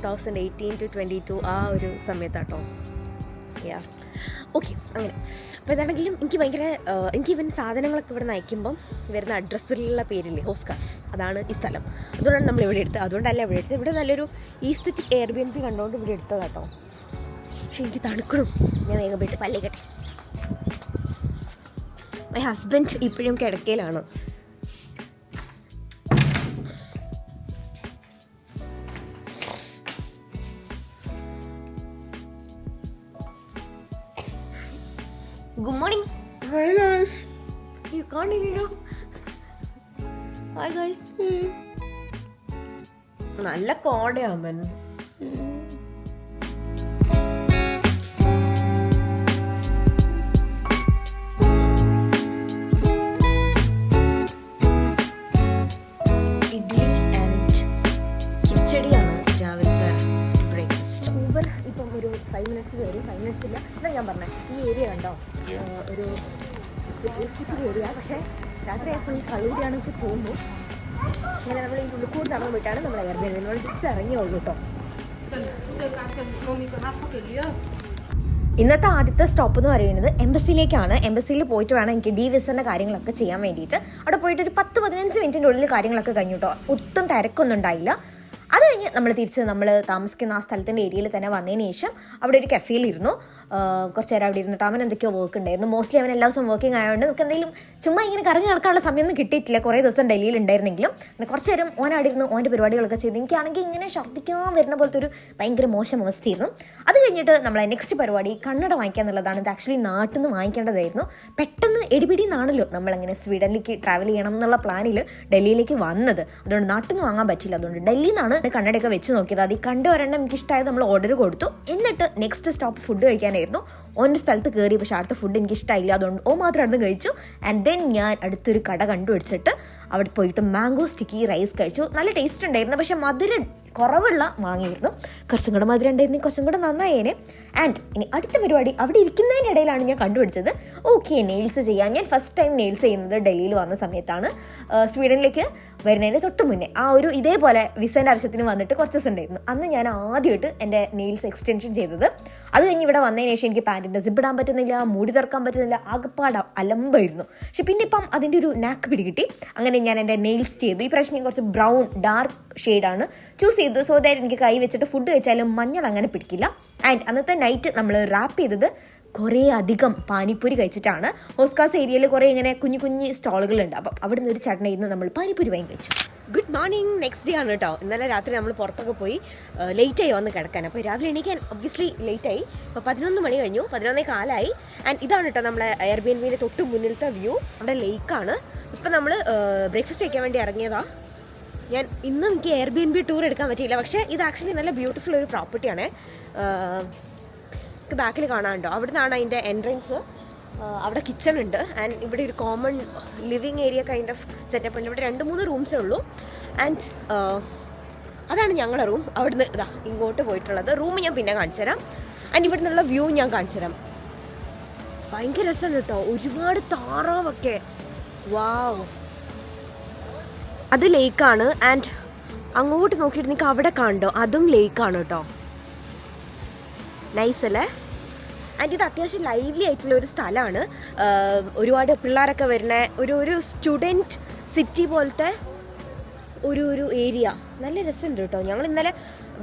2018 to 22 ആ ഒരു സമയത്താട്ടോ. ഓക്കെ, അങ്ങനെ. അപ്പോൾ ഇതാണെങ്കിലും എനിക്ക് ഇവൻ സാധനങ്ങളൊക്കെ ഇവിടെ നയിക്കുമ്പം വരുന്ന അഡ്രസ്സിലുള്ള പേരില്ലേ, ഹോസ്കാസ്, അതാണ് ഈ സ്ഥലം. അതുകൊണ്ടാണ് നമ്മൾ ഇവിടെ എടുത്തത്. അതുകൊണ്ടല്ല ഇവിടെ എടുത്തത്. ഇവിടെ നല്ലൊരു ഈസ്തറ്റിക് എയർബിഎൻബി കണ്ടുകൊണ്ട് ഇവിടെ എടുത്തതാട്ടോ. പക്ഷെ എനിക്ക് തണുക്കണം. ഞാൻ വേഗം പോയിട്ട് പല്ലിക്കട്ടെ. മൈ ഹസ്ബൻഡ് ഇപ്പോഴും കിടക്കയിലാണ്. Good morning. Hi guys. You can't even know. Hi guys. നല്ല കോടയാമൻ. ഇഡ്ഡലി ആൻഡ് കിച്ചടിയാണ് രാവിലത്തെ ബ്രേക്ക്ഫാസ്റ്റ്. ഊബർ ഇപ്പം ഒരു 5 minutes വരും. 5 minutes ഇല്ല എന്നാ ഞാൻ പറഞ്ഞത്. ഈ ഏരിയ കണ്ടോ, ഒരു ഏരിയ, പക്ഷേ രാത്രി ഫുൾ കളൂരിയാണെങ്കിൽ തോന്നുന്നു. ഇങ്ങനെ നമ്മൾ ഈ ഉള്ളിക്കൂട് നടന്നു പോയിട്ടാണ് നമ്മൾ എയർബിഎൻബി. നമ്മൾ ജസ്റ്റ് ഇറങ്ങിയുള്ളൂ കേട്ടോ. ഇന്നത്തെ ആദ്യത്തെ സ്റ്റോപ്പ് എന്ന് പറയുന്നത് എംബസിയിലേക്കാണ്. എംബസിയിൽ പോയിട്ട് വേണം എനിക്ക് ഡി വിസൻ്റെ കാര്യങ്ങളൊക്കെ ചെയ്യാൻ വേണ്ടിയിട്ട്. അവിടെ പോയിട്ട് ഒരു 10-15 മിനിറ്റിൻ്റെ ഉള്ളിൽ കാര്യങ്ങളൊക്കെ കഴിഞ്ഞു കേട്ടോ. ഒട്ടും തിരക്കൊന്നും ഉണ്ടായില്ല. അത് കഴിഞ്ഞ് നമ്മൾ തിരിച്ച് നമ്മൾ താമസിക്കുന്ന ആ സ്ഥലത്തിൻ്റെ ഏരിയയിൽ തന്നെ വന്നതിന് ശേഷം അവിടെ ഒരു കഫേയിലിരുന്നു. കുറച്ച് നേരം അവിടെ ഇരുന്നിട്ട് അവൻ എന്തൊക്കെയോ വർക്ക് ഉണ്ടായിരുന്നു. മോസ്റ്റ്ലി അവൻ എല്ലാ ദിവസവും വർക്കിംഗ് ആയതുകൊണ്ട് നമുക്ക് എന്തെങ്കിലും ചുമ്മാ ഇങ്ങനെ കറങ്ങി നടക്കാനുള്ള സമയമൊന്നും കിട്ടിയിട്ടില്ല. കുറേ ദിവസം ഡൽഹിയിൽ ഉണ്ടായിരുന്നെങ്കിലും കുറച്ച് നേരം ഓൻ അവിടെ ഇരുന്ന് ഓൻ്റെ പരിപാടികളൊക്കെ ചെയ്തു. എനിക്കാണെങ്കിൽ ഇങ്ങനെ ഛർദ്ദിക്കാൻ വരുന്ന പോലത്തെ ഒരു ഭയങ്കര മോശം അവസ്ഥയായിരുന്നു. അത് കഴിഞ്ഞിട്ട് നമ്മളെ നെക്സ്റ്റ് പരിപാടി കണ്ണട വാങ്ങിക്കുക എന്നുള്ളതാണ്. ഇത് ആക്ച്വലി നാട്ടിൽ നിന്ന് വാങ്ങിക്കേണ്ടതായിരുന്നു. പെട്ടെന്ന് എടിപിടി നിന്നാണല്ലോ നമ്മളങ്ങനെ സ്വീഡനിലേക്ക് ട്രാവൽ ചെയ്യണം എന്നുള്ള പ്ലാനിൽ ഡൽഹിയിലേക്ക് വന്നത്. അതുകൊണ്ട് നാട്ടിൽ നിന്ന് വാങ്ങാൻ പറ്റില്ല. അതുകൊണ്ട് ഡൽഹിയിൽ നിന്നാണ് കണ്ണടയൊക്കെ വെച്ച് നോക്കിയത്. അത് ഈ കണ്ടു ഒരെണ്ണം എനിക്കിഷ്ടമായത് നമ്മൾ ഓർഡർ കൊടുത്തു. എന്നിട്ട് നെക്സ്റ്റ് സ്റ്റോപ്പ് ഫുഡ് കഴിക്കാനായിരുന്നു. ഓൻ്റെ സ്ഥലത്ത് കയറി, പക്ഷേ അടുത്ത ഫുഡ് എനിക്ക് ഇഷ്ടമായില്ല. അതുകൊണ്ട് മാത്രം അടുത്ത് കഴിച്ചു. ആൻഡ് ദെൻ ഞാൻ അടുത്തൊരു കട കണ്ടുപിടിച്ചിട്ട് അവിടെ പോയിട്ട് മാംഗോ സ്റ്റിക്കി റൈസ് കഴിച്ചു. നല്ല ടേസ്റ്റ് ഉണ്ടായിരുന്നു, പക്ഷേ മധുരം കുറവുള്ള വാങ്ങിയിരുന്നു. കുറച്ചും കൂടെ മധുരം ഉണ്ടായിരുന്നു, കുറച്ചും കൂടെ നന്നായേനെ. ആൻഡ് ഇനി അടുത്ത പരിപാടി അവിടെ ഇരിക്കുന്നതിൻ്റെ ഇടയിലാണ് ഞാൻ കണ്ടുപിടിച്ചത്. ഓക്കെ, നെയിൽസ് ചെയ്യാൻ. ഞാൻ ഫസ്റ്റ് ടൈം നെയിൽസ് ചെയ്യുന്നത് ഡൽഹിയിൽ വന്ന സമയത്താണ്. സ്വീഡനിലേക്ക് വരുന്നതിന് തൊട്ട് മുന്നേ ആ ഒരു ഇതേപോലെ വിസേൻ്റെ ആവശ്യത്തിന് വന്നിട്ട് കുറച്ച് ദിവസം ഉണ്ടായിരുന്നു. അന്ന് ഞാൻ ആദ്യമായിട്ട് എൻ്റെ നെയിൽസ് എക്സ്റ്റൻഷൻ ചെയ്തത്. അത് കഴിഞ്ഞ് ഇവിടെ വന്നതിന് ശേഷം എനിക്ക് പാൻറ്റിൻ്റെ സിബ് ഇടാൻ പറ്റുന്നില്ല, മൂടി തുറക്കാൻ പറ്റുന്നില്ല, ആകപ്പാട് അലമ്പായിരുന്നു. പക്ഷെ പിന്നെ ഇപ്പം അതിൻ്റെ ഒരു നാക്ക് പിടികിട്ടി. അങ്ങനെ ഞാൻ എൻ്റെ നെയിൽസ് ചെയ്തു. ഈ പ്രാവശ്യം ഞാൻ കുറച്ച് ബ്രൗൺ ഡാർക്ക് ഷെയ്ഡാണ് ചൂസ് ചെയ്തത്. സോ ദാറ്റ് എനിക്ക് കൈ വെച്ചിട്ട് ഫുഡ് കഴിച്ചാലും മഞ്ഞൾ അങ്ങനെ പിടിക്കില്ല. ആൻഡ് അന്നത്തെ നൈറ്റ് നമ്മൾ റാപ്പ് ചെയ്തത് കുറേ അധികം പാനിപ്പൂരി കഴിച്ചിട്ടാണ്. ഹോസ്കാസ് ഏരിയയിൽ കുറേ ഇങ്ങനെ കുഞ്ഞു കുഞ്ഞു സ്റ്റോളുകളുണ്ട്. അപ്പം അവിടെ നിന്ന് ഒരു ചടനയിൽ നിന്ന് നമ്മൾ പാനിപ്പൂരി വാങ്ങി കഴിച്ചു. ഗുഡ് മോർണിംഗ്, നെക്സ്റ്റ് ഡേ ആണ് കേട്ടോ. ഇന്നലെ രാത്രി നമ്മൾ പുറത്തൊക്കെ പോയി ലേറ്റായി വന്ന് കിടക്കാൻ. അപ്പോൾ രാവിലെ എണീക്കാൻ ഒബ്വിയസ്ലി ലേറ്റായി. ഇപ്പോൾ 11 മണി കഴിഞ്ഞു, 11:15. ആൻഡ് ഇതാണ് കേട്ടോ നമ്മളെ എയർബിഎൻബിയുടെ തൊട്ട് മുന്നിലത്തെ വ്യൂ. അവിടെ ലേക്കാണ്. ഇപ്പം നമ്മൾ ബ്രേക്ക്ഫാസ്റ്റ് കഴിക്കാൻ വേണ്ടി ഇറങ്ങിയതാണ്. ഞാൻ ഇന്നും എനിക്ക് എയർബിഎൻബി ടൂർ എടുക്കാൻ പറ്റിയില്ല. പക്ഷേ ഇത് ആക്ച്വലി നല്ല ബ്യൂട്ടിഫുൾ ഒരു പ്രോപ്പർട്ടിയാണ്. ബാക്കിൽ കാണാനുണ്ടോ, അവിടെ നിന്നാണ് അതിൻ്റെ എൻട്രൻസ്. അവിടെ കിച്ചൺ ഉണ്ട്. ആൻഡ് ഇവിടെ ഒരു common living area kind of setup ഉണ്ട്. ഇവിടെ 2-3 റൂംസേ ഉള്ളൂ. ആൻഡ് അതാണ് ഞങ്ങളുടെ റൂം. അവിടുന്ന് ഇതാ ഇങ്ങോട്ട് പോയിട്ടുള്ളത് റൂം ഞാൻ പിന്നെ കാണിച്ചു തരാം. ആൻഡ് ഇവിടെ നിന്നുള്ള വ്യൂ ഞാൻ കാണിച്ചു തരാം. ഭയങ്കര രസമുണ്ട് കേട്ടോ. ഒരുപാട് താറാവൊക്കെ. വാവ്, അത് ലേക്കാണ്. ആൻഡ് അങ്ങോട്ട് നോക്കിയിട്ട് നിങ്ങൾക്ക് അവിടെ കണ്ടോ, അതും ലേക്കാണ് കേട്ടോ. നൈസ് അല്ലേ? ആൻഡ് ഇത് അത്യാവശ്യം ലൈവ്ലി ആയിട്ടുള്ള ഒരു സ്ഥലമാണ്. ഒരുപാട് പിള്ളേരൊക്കെ വരുന്ന ഒരു സ്റ്റുഡൻറ്റ് സിറ്റി പോലത്തെ ഒരു ഏരിയ. നല്ല രസമുണ്ട് കേട്ടോ. ഞങ്ങൾ ഇന്നലെ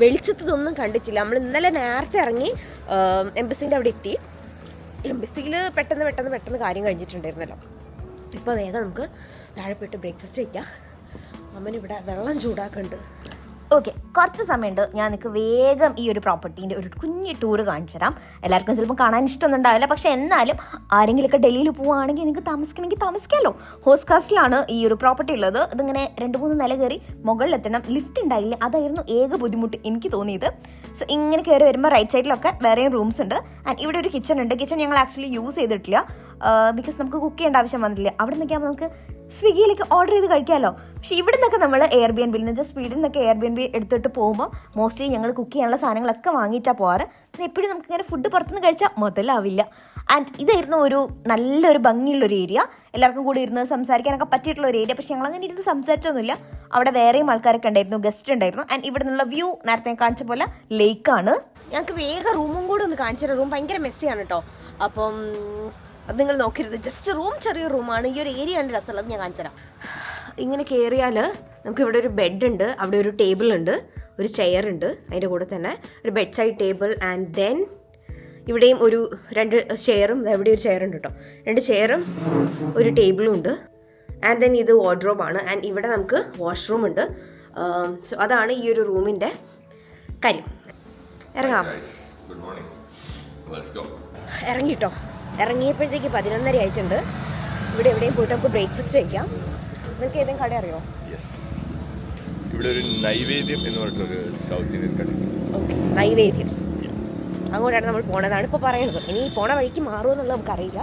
വെളിച്ചത്തൊന്നും കണ്ടിട്ടില്ല. നമ്മൾ ഇന്നലെ നേരത്തെ ഇറങ്ങി എംബസിൻ്റെ അവിടെ എത്തി. എംബസിയിൽ പെട്ടെന്ന് കാര്യം കഴിഞ്ഞിട്ടുണ്ടായിരുന്നല്ലോ. ഇപ്പോൾ വേഗം നമുക്ക് താഴെ പോയിട്ട് ബ്രേക്ക്ഫാസ്റ്റ് കഴിക്കാം. അമ്മനിവിടെ വെള്ളം ചൂടാക്കുന്നുണ്ട്. ഓക്കെ, കുറച്ച് സമയമുണ്ട്. ഞാൻ നിങ്ങൾക്ക് വേഗം ഈ ഒരു പ്രോപ്പർട്ടീൻ്റെ ഒരു കുഞ്ഞ് ടൂറ് കാണിച്ചു തരാം. എല്ലാവർക്കും ചിലപ്പോൾ കാണാൻ ഇഷ്ടമൊന്നും ഉണ്ടാവില്ല, പക്ഷേ എന്നാലും ആരെങ്കിലുമൊക്കെ ഡൽഹിയിൽ പോവുകയാണെങ്കിൽ നിങ്ങൾക്ക് താമസിക്കണമെങ്കിൽ താമസിക്കാമല്ലോ. ഹോസ്കാസ്റ്റിലാണ് ഈ ഒരു പ്രോപ്പർട്ടി ഉള്ളത്. ഇതിങ്ങനെ 2-3 നില കയറി മുകളിലെത്തണം. ലിഫ്റ്റ് ഉണ്ടായില്ല, അതായിരുന്നു ഏക ബുദ്ധിമുട്ട് എനിക്ക് തോന്നിയത്. സോ ഇങ്ങനെ കയറി വരുമ്പോൾ റൈറ്റ് സൈഡിലൊക്കെ വേറെയും റൂംസ് ഉണ്ട്. ആൻഡ് ഇവിടെ ഒരു കിച്ചൺ ഉണ്ട്. കിച്ചൺ ഞങ്ങൾ ആക്ച്വലി യൂസ് ചെയ്തിട്ടില്ല, ബിക്കോസ് നമുക്ക് കുക്ക് ചെയ്യേണ്ട ആവശ്യം വന്നിട്ടില്ല. അവിടെ നിന്നൊക്കെ നമുക്ക് സ്വിഗ്ഗിയിലേക്ക് ഓർഡർ ചെയ്ത് കഴിക്കാമല്ലോ. പക്ഷേ ഇവിടെ നിന്നൊക്കെ നമ്മൾ എയർബിഎൻബിയിൽ നിന്ന് സ്വീഡനിൽ നിന്നൊക്കെ എയർബിഎൻബി എടുത്തിട്ട് പോകുമ്പോൾ മോസ്റ്റ്ലി ഞങ്ങൾ കുക്ക് ചെയ്യാനുള്ള സാധനങ്ങളൊക്കെ വാങ്ങിയിട്ടാണ് പോകാറ്. എപ്പോഴും നമുക്കിങ്ങനെ ഫുഡ് പുറത്തുനിന്ന് കഴിച്ചാൽ മുതലാവില്ല. ആൻഡ് ഇതായിരുന്നു ഒരു നല്ലൊരു ഭംഗിയുള്ളൊരു ഏരിയ. എല്ലാവർക്കും കൂടി ഇരുന്ന് സംസാരിക്കാനൊക്കെ പറ്റിയിട്ടുള്ള ഒരു ഏരിയ. പക്ഷേ ഞങ്ങളങ്ങനെ ഇരുന്ന് സംസാരിച്ചൊന്നുമില്ല. അവിടെ വേറെയും ആൾക്കാരൊക്കെ ഉണ്ടായിരുന്നു, ഗസ്റ്റ് ഉണ്ടായിരുന്നു. ആൻഡ് ഇവിടെ നിന്നുള്ള വ്യൂ നേരത്തെ കാണിച്ച പോലെ ലേക്കാണ്. ഞങ്ങൾക്ക് വേഗം റൂമും കൂടെ ഒന്ന് കാണിച്ചു തരാം. റൂം ഭയങ്കര മെസ്സിയാണ് കേട്ടോ. അപ്പം അത് നിങ്ങൾ നോക്കരുത്. ജസ്റ്റ് റൂം ചെറിയ റൂമാണ്. ഈ ഒരു ഏരിയ ആണ് രസമുള്ളത്. അത് ഞാൻ കാണിച്ചു തരാം. ഇങ്ങനെ കയറിയാൽ നമുക്ക് ഇവിടെ ഒരു ബെഡ് ഉണ്ട്, അവിടെ ഒരു ടേബിൾ ഉണ്ട്, ഒരു ചെയർ ഉണ്ട്, അതിൻ്റെ കൂടെ തന്നെ ഒരു bed side table. And then ഇവിടെയും 2 ചെയറും, ഇവിടെ ഒരു ചെയർ ഉണ്ട് കേട്ടോ. 2 ചെയറും ഒരു ടേബിളും ഉണ്ട്. ആൻഡ് ദെൻ ഇത് വാർഡ്രോബാണ്. ആൻഡ് ഇവിടെ നമുക്ക് വാഷ്റൂം ഉണ്ട്. സോ അതാണ് ഈ ഒരു റൂമിൻ്റെ കാര്യം. ഇറങ്ങാം. ഇറങ്ങിട്ടോ. ഇറങ്ങിയപ്പോഴത്തേക്ക് 11:30 ആയിട്ടുണ്ട്. ഇവിടെ എവിടെയും പോയിട്ട് നമുക്ക് ബ്രേക്ക്ഫാസ്റ്റ് കഴിക്കാം. നിങ്ങൾക്ക് ഏതെങ്കിലും കട അറിയോ? ഇവിടെ ഒരു നൈവേദ്യം എന്ന് പറഞ്ഞിട്ടൊരു സൗത്ത് ഇന്ത്യൻ കട. ഓക്കെ, നൈവേദ്യം. അങ്ങോട്ടാണ് നമ്മൾ പോണതാണ് ഇപ്പോൾ പറയുന്നത്. ഇനി പോണ വഴിക്ക് മാറുമോ എന്നുള്ളത് നമുക്കറിയില്ല.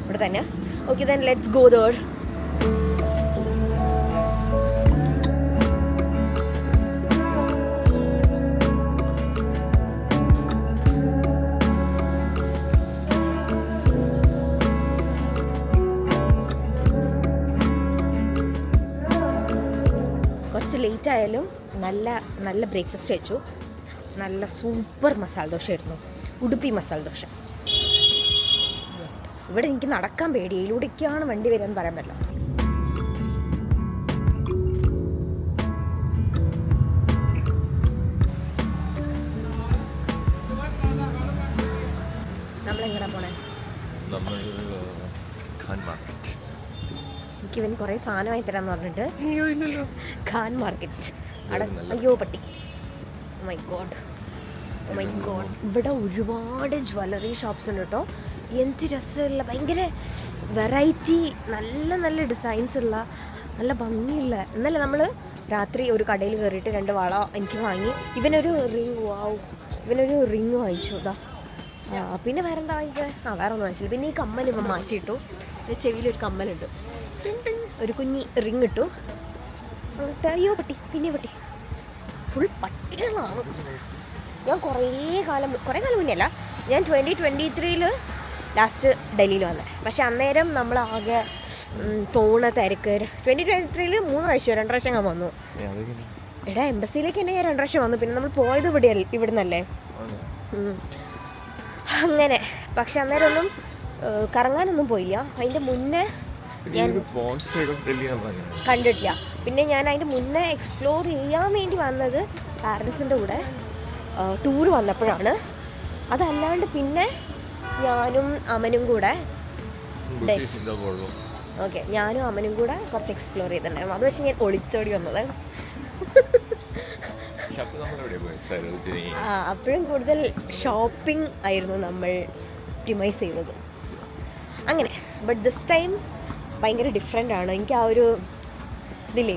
ഇവിടെ തന്നെ. Okay, then let's go there. കുറച്ച് ലേറ്റ് ആയാലും നല്ല നല്ല ബ്രേക്ക്ഫാസ്റ്റ് കഴിച്ചു. നല്ല സൂപ്പർ മസാല ദോശ ആയിരുന്നു, ഉടുപ്പി മസാല ദോശ. ഇവിടെ എനിക്ക് നടക്കാൻ പേടി, ഇതിലൂടെയൊക്കെയാണ് വണ്ടി വരികയെന്ന് പറയാൻ പറ്റില്ല. നമ്മളെങ്ങനെ പോണേ? എനിക്ക് ഇവൻ കുറേ സാധനമായി തരാന്ന് പറഞ്ഞിട്ട് ഖാൻ മാർക്കറ്റ് അവിടെ. അയ്യോ പട്ടി, oh my god, oh my god. ഇവിടെ ഒരുപാട് ജ്വല്ലറി ഷോപ്സ് ഉണ്ട് കേട്ടോ. എന്ത് രസമുള്ള, ഭയങ്കര വെറൈറ്റി, നല്ല നല്ല ഡിസൈൻസ് ഉള്ള, നല്ല ഭംഗിയുള്ള. എന്നല്ല നമ്മൾ രാത്രി ഒരു കടയിൽ കയറിയിട്ട് 2 വള എനിക്ക് വാങ്ങി. ഇവനൊരു റിങ്, വാവ്, ഇവനൊരു റിങ് വാങ്ങിച്ചു. ഇതാ. പിന്നെ വേറെ എന്താ വാങ്ങിച്ചത്? വേറെ ഒന്നും വാങ്ങിച്ചില്ല. പിന്നെ ഈ കമ്മൽ ഇവൻ മാറ്റിയിട്ടു. ചെവിയിലൊരു കമ്മലുണ്ട്, ഒരു കുഞ്ഞി റിങ് ഇട്ടു. എന്നിട്ട് അയ്യോ പട്ടി, പിന്നെ പട്ടി, ഫുൾ പട്ടികളാണ്. ഞാൻ കുറേ കാലം മുന്നേ അല്ല, ഞാൻ 2023 ലാസ്റ്റ് ഡൽഹിയിൽ വന്നത്. പക്ഷെ അന്നേരം നമ്മളാകെ തോണ തിരക്ക്. 2023 3 പ്രാവശ്യം 2 പ്രാവശ്യം ഞാൻ വന്നു. എടാ, എംബസിയിലേക്ക് തന്നെ ഞാൻ 2 പ്രാവശ്യം വന്നു. പിന്നെ നമ്മൾ പോയത് ഇവിടുന്നല്ലേ, അങ്ങനെ. പക്ഷെ അന്നേരം ഒന്നും കറങ്ങാനൊന്നും പോയില്ല. അതിൻ്റെ മുന്നേ ഞാൻ കണ്ടിട്ടില്ല. പിന്നെ ഞാൻ അതിൻ്റെ മുന്നേ എക്സ്പ്ലോർ ചെയ്യാൻ വേണ്ടി വന്നത് പാരൻസിൻ്റെ കൂടെ ടൂർ വന്നപ്പോഴാണ്. അതല്ലാണ്ട് പിന്നെ ഞാനും അമനും കൂടെ കുറച്ച് എക്സ്പ്ലോർ ചെയ്തിട്ടുണ്ടായിരുന്നു. അത് പക്ഷേ ഞാൻ ഒളിച്ചോടി വന്നത്. അപ്പോഴും കൂടുതൽ ഷോപ്പിംഗ് ആയിരുന്നു നമ്മൾ ഒപ്റ്റിമൈസ് ചെയ്തത്. അങ്ങനെ. ബട്ട് ദിസ് ടൈം ഭയങ്കര ഡിഫറെൻ്റ് ആണ്. എനിക്ക് ആ ഒരു ഇതില്ലേ,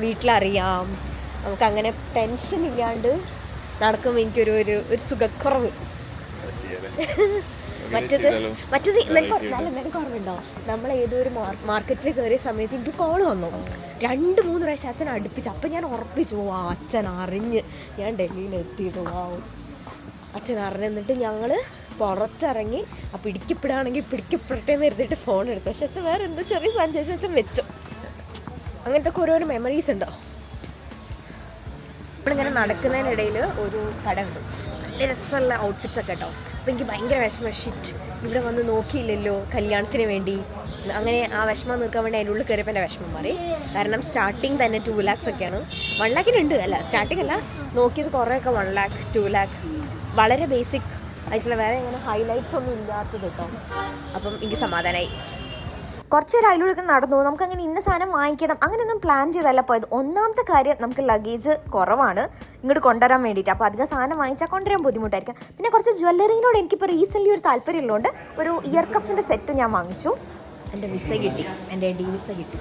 വീട്ടിലറിയാം, നമുക്കങ്ങനെ ടെൻഷൻ ഇല്ലാണ്ട് നടക്കുമ്പോൾ എനിക്കൊരു ഒരു സുഖക്കുറവ്. മറ്റത് നിനക്ക് ഓർമ്മയുണ്ടോ, നമ്മൾ ഏതൊരു മാർക്കറ്റിൽ കയറിയ സമയത്ത് എനിക്ക് കോൾ വന്നു 2-3 പ്രാവശ്യം. അച്ഛൻ അടുപ്പിച്ചു. അപ്പം ഞാൻ ഉറപ്പിച്ചു, അച്ഛൻ അറിഞ്ഞ് ഞാൻ ഡൽഹിയിൽ എത്തിയത്. അച്ഛൻ അറിഞ്ഞ്. എന്നിട്ട് ഞങ്ങൾ പുറത്തിറങ്ങി. പിടിക്കപ്പെടുകയാണെങ്കിൽ പിടിക്കപ്പെടട്ടെ എന്ന് എഴുതിയിട്ട് ഫോൺ എടുത്തു. പക്ഷെ അച്ഛൻ വേറെ എന്തോ ചെറിയ സാധനം അച്ഛൻ വെച്ചു. അങ്ങനത്തെ ഒക്കെ ഓരോരോ മെമ്മറീസ് ഉണ്ടോ. നമ്മളിങ്ങനെ നടക്കുന്നതിനിടയിൽ ഒരു കട ഉണ്ട്, നല്ല രസമുള്ള ഔട്ട്ഫിറ്റ്സ് ഒക്കെ കേട്ടോ. അപ്പോൾ എനിക്ക് ഭയങ്കര വിഷമം. ഷിറ്റ്, ഇവിടെ വന്ന് നോക്കിയില്ലല്ലോ കല്യാണത്തിന് വേണ്ടി. അങ്ങനെ ആ വിഷമം നിൽക്കാൻ വേണ്ടി അതിൻ്റെ ഉള്ളിൽ കയറിയപ്പോൾ എൻ്റെ വിഷമം മാറി. കാരണം സ്റ്റാർട്ടിങ് തന്നെ 2 lakhs ഒക്കെയാണ്. 1 lakhിനുണ്ട്, അല്ല സ്റ്റാർട്ടിങ് അല്ല, നോക്കിയത് കുറേയൊക്കെ 1 lakh 2 lakh, വളരെ ബേസിക് ആയിട്ടുള്ള, വേറെ ഇങ്ങനെ ഹൈലൈറ്റ്സ് ഒന്നും ഇല്ലാത്തത് കേട്ടോ. അപ്പം എനിക്ക് സമാധാനമായി. കുറച്ച് നേരം അതിലൂടെ നടന്നു. നമുക്കങ്ങനെ ഇന്ന സാധനം വാങ്ങിക്കണം അങ്ങനെയൊന്നും പ്ലാൻ ചെയ്തല്ല പോയത്. ഒന്നാമത്തെ കാര്യം, നമുക്ക് ലഗേജ് കുറവാണ് ഇങ്ങോട്ട് കൊണ്ടുവരാൻ വേണ്ടിയിട്ട്. അപ്പോൾ അധികം സാധനം വാങ്ങിച്ചാൽ കൊണ്ടുവരാൻ ബുദ്ധിമുട്ടായിരിക്കും. പിന്നെ കുറച്ച് ജ്വല്ലറിനോട് എനിക്കിപ്പോൾ റീസെൻ്റ്ലി ഒരു താല്പര്യമുള്ളതുകൊണ്ട് ഒരു ഇയർ കഫിൻ്റെ സെറ്റ് ഞാൻ വാങ്ങിച്ചു. എൻ്റെ വിസ കിട്ടി, എൻ്റെ ഡി വിസ കിട്ടി.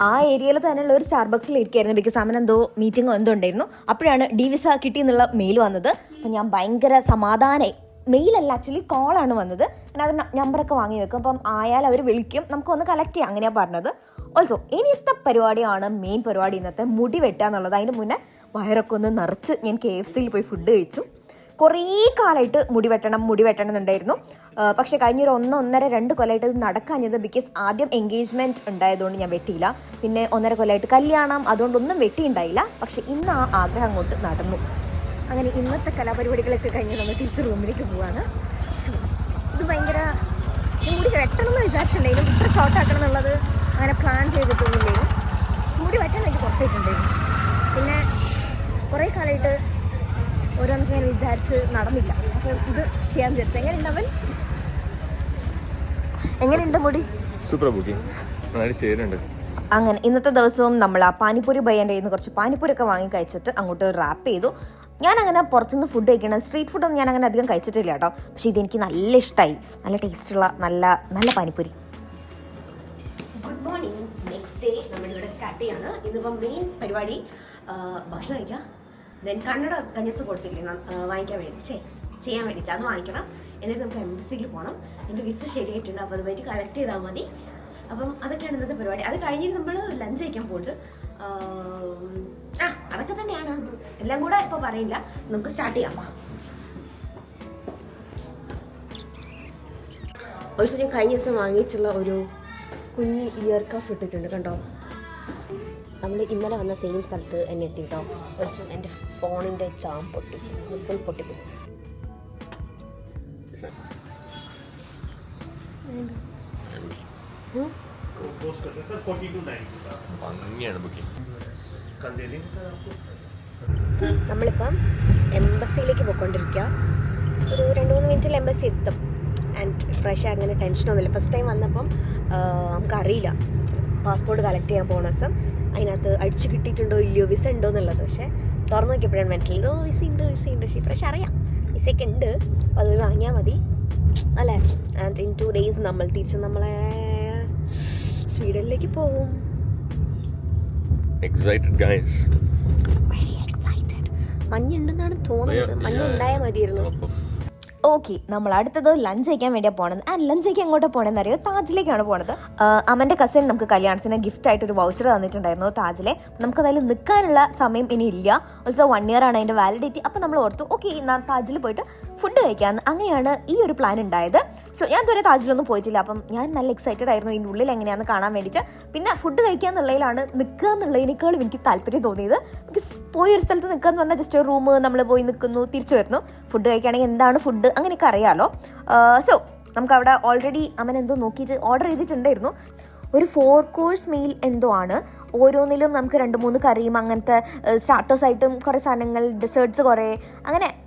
ആ ഏരിയയിൽ തന്നെയുള്ള ഒരു സ്റ്റാർബക്സിൽ ഇരിക്കുകയായിരുന്നു. ബിക്കോസ് അവൻ എന്തോ മീറ്റിങ്ങോ എന്തോ ഉണ്ടായിരുന്നു. അപ്പോഴാണ് ഡി വിസ കിട്ടിയെന്നുള്ള മെയിൽ വന്നത്. അപ്പം ഞാൻ ഭയങ്കര സമാധാനമായി. മെയിലല്ല, ആക്ച്വലി കോളാണ് വന്നത്. ഞാൻ അവർ നമ്പറൊക്കെ വാങ്ങി വെക്കും. അപ്പം ആയാൽ അവർ വിളിക്കും, നമുക്കൊന്ന് കളക്ട് ചെയ്യാം, അങ്ങനെയാണ് പറഞ്ഞത്. ഓൾസോ ഇനിയത്തെ പരിപാടിയാണ് മെയിൻ പരിപാടി, ഇന്നത്തെ മുടി വെട്ടുക എന്നുള്ളത്. അതിന് മുന്നേ വയറൊക്കെ ഒന്ന് നിറച്ച് ഞാൻ KFCയിൽ പോയി ഫുഡ് കഴിച്ചു. കുറേ കാലമായിട്ട് മുടി വെട്ടണം എന്നുണ്ടായിരുന്നു. പക്ഷേ കഴിഞ്ഞൊരു 1-1.5-2 കൊല്ലമായിട്ട് ഇത് നടക്കാഞ്ഞത്. ബിക്കോസ് ആദ്യം എൻഗേജ്മെൻറ്റ് ഉണ്ടായതുകൊണ്ട് ഞാൻ വെട്ടിയില്ല. പിന്നെ 1.5 കൊല്ലമായിട്ട് കല്യാണം, അതുകൊണ്ടൊന്നും വെട്ടിയുണ്ടായില്ല. പക്ഷേ ഇന്ന് ആ ആഗ്രഹം അങ്ങോട്ട് നടന്നു. അങ്ങനെ ഇന്നത്തെ കലാപരിപാടികളൊക്കെ കഴിഞ്ഞ് നമ്മൾ തിരിച്ച് റൂമിലേക്ക് പോവാണ്. ഇത് ഭയങ്കര, മുടി വെട്ടണം എന്ന് വിചാരിച്ചിട്ടുണ്ടായിരുന്നു. ഇത്ര ഷോർട്ട് ആക്കണം എന്നുള്ളത് അങ്ങനെ പ്ലാൻ ചെയ്തിട്ടൊന്നുമില്ലായിരുന്നു. മുടി വെട്ടാൻ എനിക്ക് കുറച്ചായിട്ടുണ്ടായിരുന്നു. പിന്നെ കുറേ കാലമായിട്ട് ഓരോന്നൊക്കെ ഞാൻ വിചാരിച്ച് നടന്നില്ല. അപ്പോൾ ഇത് ചെയ്യാൻ വിചാരിച്ചു. എങ്ങനെയുണ്ട് മുടി? സൂപ്പർ ബുക്കിംഗ്, നന്നായിട്ട് ചേരുന്നുണ്ട്. അങ്ങനെ ഇന്നത്തെ ദിവസവും നമ്മൾ ആ പാനിപ്പൂരി ബയ്യൻ്റെ കയ്യിൽ നിന്ന് കുറച്ച് പാനിപ്പൂരൊക്കെ വാങ്ങി കഴിച്ചിട്ട് അങ്ങോട്ട് റാപ്പ് ചെയ്തു. ഞാനങ്ങനെ പുറത്തുനിന്ന് ഫുഡ് കഴിക്കണം, സ്ട്രീറ്റ് ഫുഡൊന്നും ഞാൻ അങ്ങനെ അധികം കഴിച്ചിട്ടില്ല കേട്ടോ. പക്ഷേ ഇതെനിക്ക് നല്ല ഇഷ്ടമായി. നല്ല ടേസ്റ്റുള്ള നല്ല നല്ല panipuri. Good morning. Next next day നമ്മളിവിടെ സ്റ്റാർട്ട് ചെയ്യാണ്. ഇന്നിപ്പം മെയിൻ പരിപാടി ഭക്ഷണം കഴിക്കാം. ദെൻ കന്നഡ കഞ്ഞസ് കൊടുത്തില്ലേ വാങ്ങിക്കാൻ വേണ്ടി ചെയ്യാൻ വേണ്ടിയിട്ട് അത് വാങ്ങിക്കണം. എന്നിട്ട് നമുക്ക് എംബസിയിൽ പോകണം. എൻ്റെ വിസ ശരിയായിട്ടുണ്ട്. അപ്പോൾ അതുമായിട്ട് കളക്ട് ചെയ്താൽ മതി. അപ്പം അതൊക്കെയാണ് ഇന്നത്തെ പരിപാടി. അത് കഴിഞ്ഞിട്ട് നമ്മൾ ലഞ്ച് കഴിക്കാൻ പോകുന്നത്. അതൊക്കെ തന്നെയാണ്. എല്ലാം കൂടെ ഇപ്പോൾ പറയില്ല. നമുക്ക് സ്റ്റാർട്ട് ചെയ്യാം. ഒരു ഞാൻ കഴിഞ്ഞ ദിവസം വാങ്ങിയിട്ടുള്ള ഒരു കുഞ്ഞ് ഇയർ കഫ് ഇട്ടിട്ടുണ്ട് കണ്ടോ. നമ്മൾ ഇന്നലെ വന്ന സെയിം സ്ഥലത്ത് എന്നെ എത്തിയിട്ടോ. പക്ഷേ എൻ്റെ ഫോണിൻ്റെ ചാം പൊട്ടി, ഫുൾ പൊട്ടിപ്പോയി. നമ്മളിപ്പം എംബസിയിലേക്ക് പോയിക്കൊണ്ടിരിക്കുക. ഒരു 2-3 മിനിറ്റിൽ എംബസി എത്തും. ആൻഡ് ഇപ്രാവശ്യം അങ്ങനെ ടെൻഷനൊന്നുമില്ല. ഫസ്റ്റ് ടൈം വന്നപ്പം നമുക്കറിയില്ല പാസ്പോർട്ട് കളക്ട് ചെയ്യാൻ പോകുന്ന ദിവസം അതിനകത്ത് അടിച്ചു കിട്ടിയിട്ടുണ്ടോ ഇല്ലയോ, വിസ ഉണ്ടോ എന്നുള്ളത്. പക്ഷേ തുറന്നു നോക്കിയപ്പോഴാണ് മനസ്സിലായത് വിസ ഉണ്ട്. പക്ഷേ ഇപ്രാവശ്യം അറിയാം വിസയൊക്കെ ഉണ്ട്. അപ്പോൾ അത് വാങ്ങിയാൽ മതി അല്ലേ. ആൻഡ് ഇൻ 2 days നമ്മൾ തിരിച്ച് നമ്മളെ സ്വീഡനിലേക്ക് പോകും. മഞ്ഞുണ്ടെന്നാണ് തോന്നുന്നത്. മഞ്ഞ് ഉണ്ടായാൽ മതിയായിരുന്നു. ഓക്കെ, നമ്മൾ അടുത്തത് ലഞ്ച് കഴിക്കാൻ വേണ്ടിയാണ് പോണത്. ആൻഡ് ലഞ്ച് കഴിക്കാൻ എങ്ങോട്ടാണ് പോകണമെന്ന് അറിയോ? താജിലേക്കാണ് പോണത്. അമ്മൻ്റെ കസിൻ നമുക്ക് കല്യാണത്തിന് ഗിഫ്റ്റ് ആയിട്ടൊരു വൗച്ചർ തന്നിട്ടുണ്ടായിരുന്നു താജിലെ. നമുക്ക് അതിൽ നിൽക്കാനുള്ള സമയം ഇനി ഇല്ല. ഓൾസോ 1 year ആണ് അതിൻ്റെ വാലിഡിറ്റി. അപ്പോൾ നമ്മൾ ഓർത്തു ഓക്കെ ഞാൻ താജിൽ പോയിട്ട് ഫുഡ് കഴിക്കാമെന്ന്. അങ്ങനെയാണ് ഈ ഒരു പ്ലാൻ ഉണ്ടായത്. സോ ഞാൻ ഇതുവരെ താജിലൊന്നും പോയിട്ടില്ല. അപ്പം ഞാൻ നല്ല എക്സൈറ്റഡ് ആയിരുന്നു ഇതിൻ്റെ ഉള്ളിൽ എങ്ങനെയാണെന്ന് കാണാൻ വേണ്ടിയിട്ട്. പിന്നെ ഫുഡ് കഴിക്കുക എന്നുള്ളതിലാണ് നിൽക്കുക എന്നുള്ളതിനേക്കാളും എനിക്ക് താല്പര്യം തോന്നിയത്. ബിക്കോസ് പോയി ഒരു സ്ഥലത്ത് നിൽക്കുക എന്ന് പറഞ്ഞാൽ ജസ്റ്റ് ഒരു റൂം നമ്മൾ പോയി നിൽക്കുന്നു, തിരിച്ചു വരുന്നു. ഫുഡ് കഴിക്കുകയാണെങ്കിൽ എന്താണ് ഫുഡ് അങ്ങനെയൊക്കെ അറിയാമല്ലോ. സോ നമുക്കവിടെ ഓൾറെഡി അമ്മൻ എന്തോ നോക്കിയിട്ട് ഓർഡർ ചെയ്തിട്ടുണ്ടായിരുന്നു. ഒരു 4 course മീൽ എന്തോ ആണ്. ഓരോന്നിലും നമുക്ക് 2-3 കറിയും അങ്ങനത്തെ സ്റ്റാർട്ടേഴ്സായിട്ടും കുറേ സാധനങ്ങൾ, ഡെസേർട്ട്സ് കുറേ,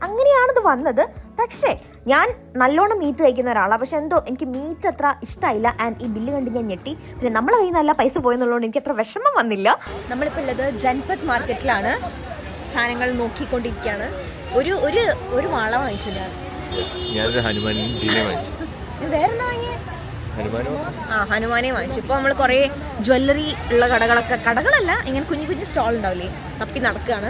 അങ്ങനെയാണിത് വന്നത്. പക്ഷേ ഞാൻ നല്ലോണം മീറ്റ് കഴിക്കുന്ന ഒരാളാണ്. പക്ഷേ എന്തോ എനിക്ക് മീറ്റ് അത്ര ഇഷ്ടമായില്ല. ആൻഡ് ഈ ബില്ല് കണ്ട് ഞാൻ ഞെട്ടി. പിന്നെ നമ്മളെ കയ്യിൽ നല്ല പൈസ പോയെന്നുള്ളതുകൊണ്ട് എനിക്ക് അത്ര വിഷമം വന്നില്ല. നമ്മളിപ്പോൾ ഉള്ളത് ജൻപത് മാർക്കറ്റിലാണ്. സാധനങ്ങൾ നോക്കിക്കൊണ്ടിരിക്കുകയാണ്. ഒരു മാള വാങ്ങിച്ചു ഞാനൊരു ഹനുമാൻ വാങ്ങിച്ചു. വേറെന്താ വാങ്ങിയത്? ഹനുമാനെ വാങ്ങിച്ചു. ഇപ്പോൾ നമ്മൾ കുറേ ജ്വല്ലറി ഉള്ള കടകളല്ല, ഇങ്ങനെ കുഞ്ഞു കുഞ്ഞു സ്റ്റോൾ ഉണ്ടാവില്ലേ, തപ്പി നടക്കുകയാണ്.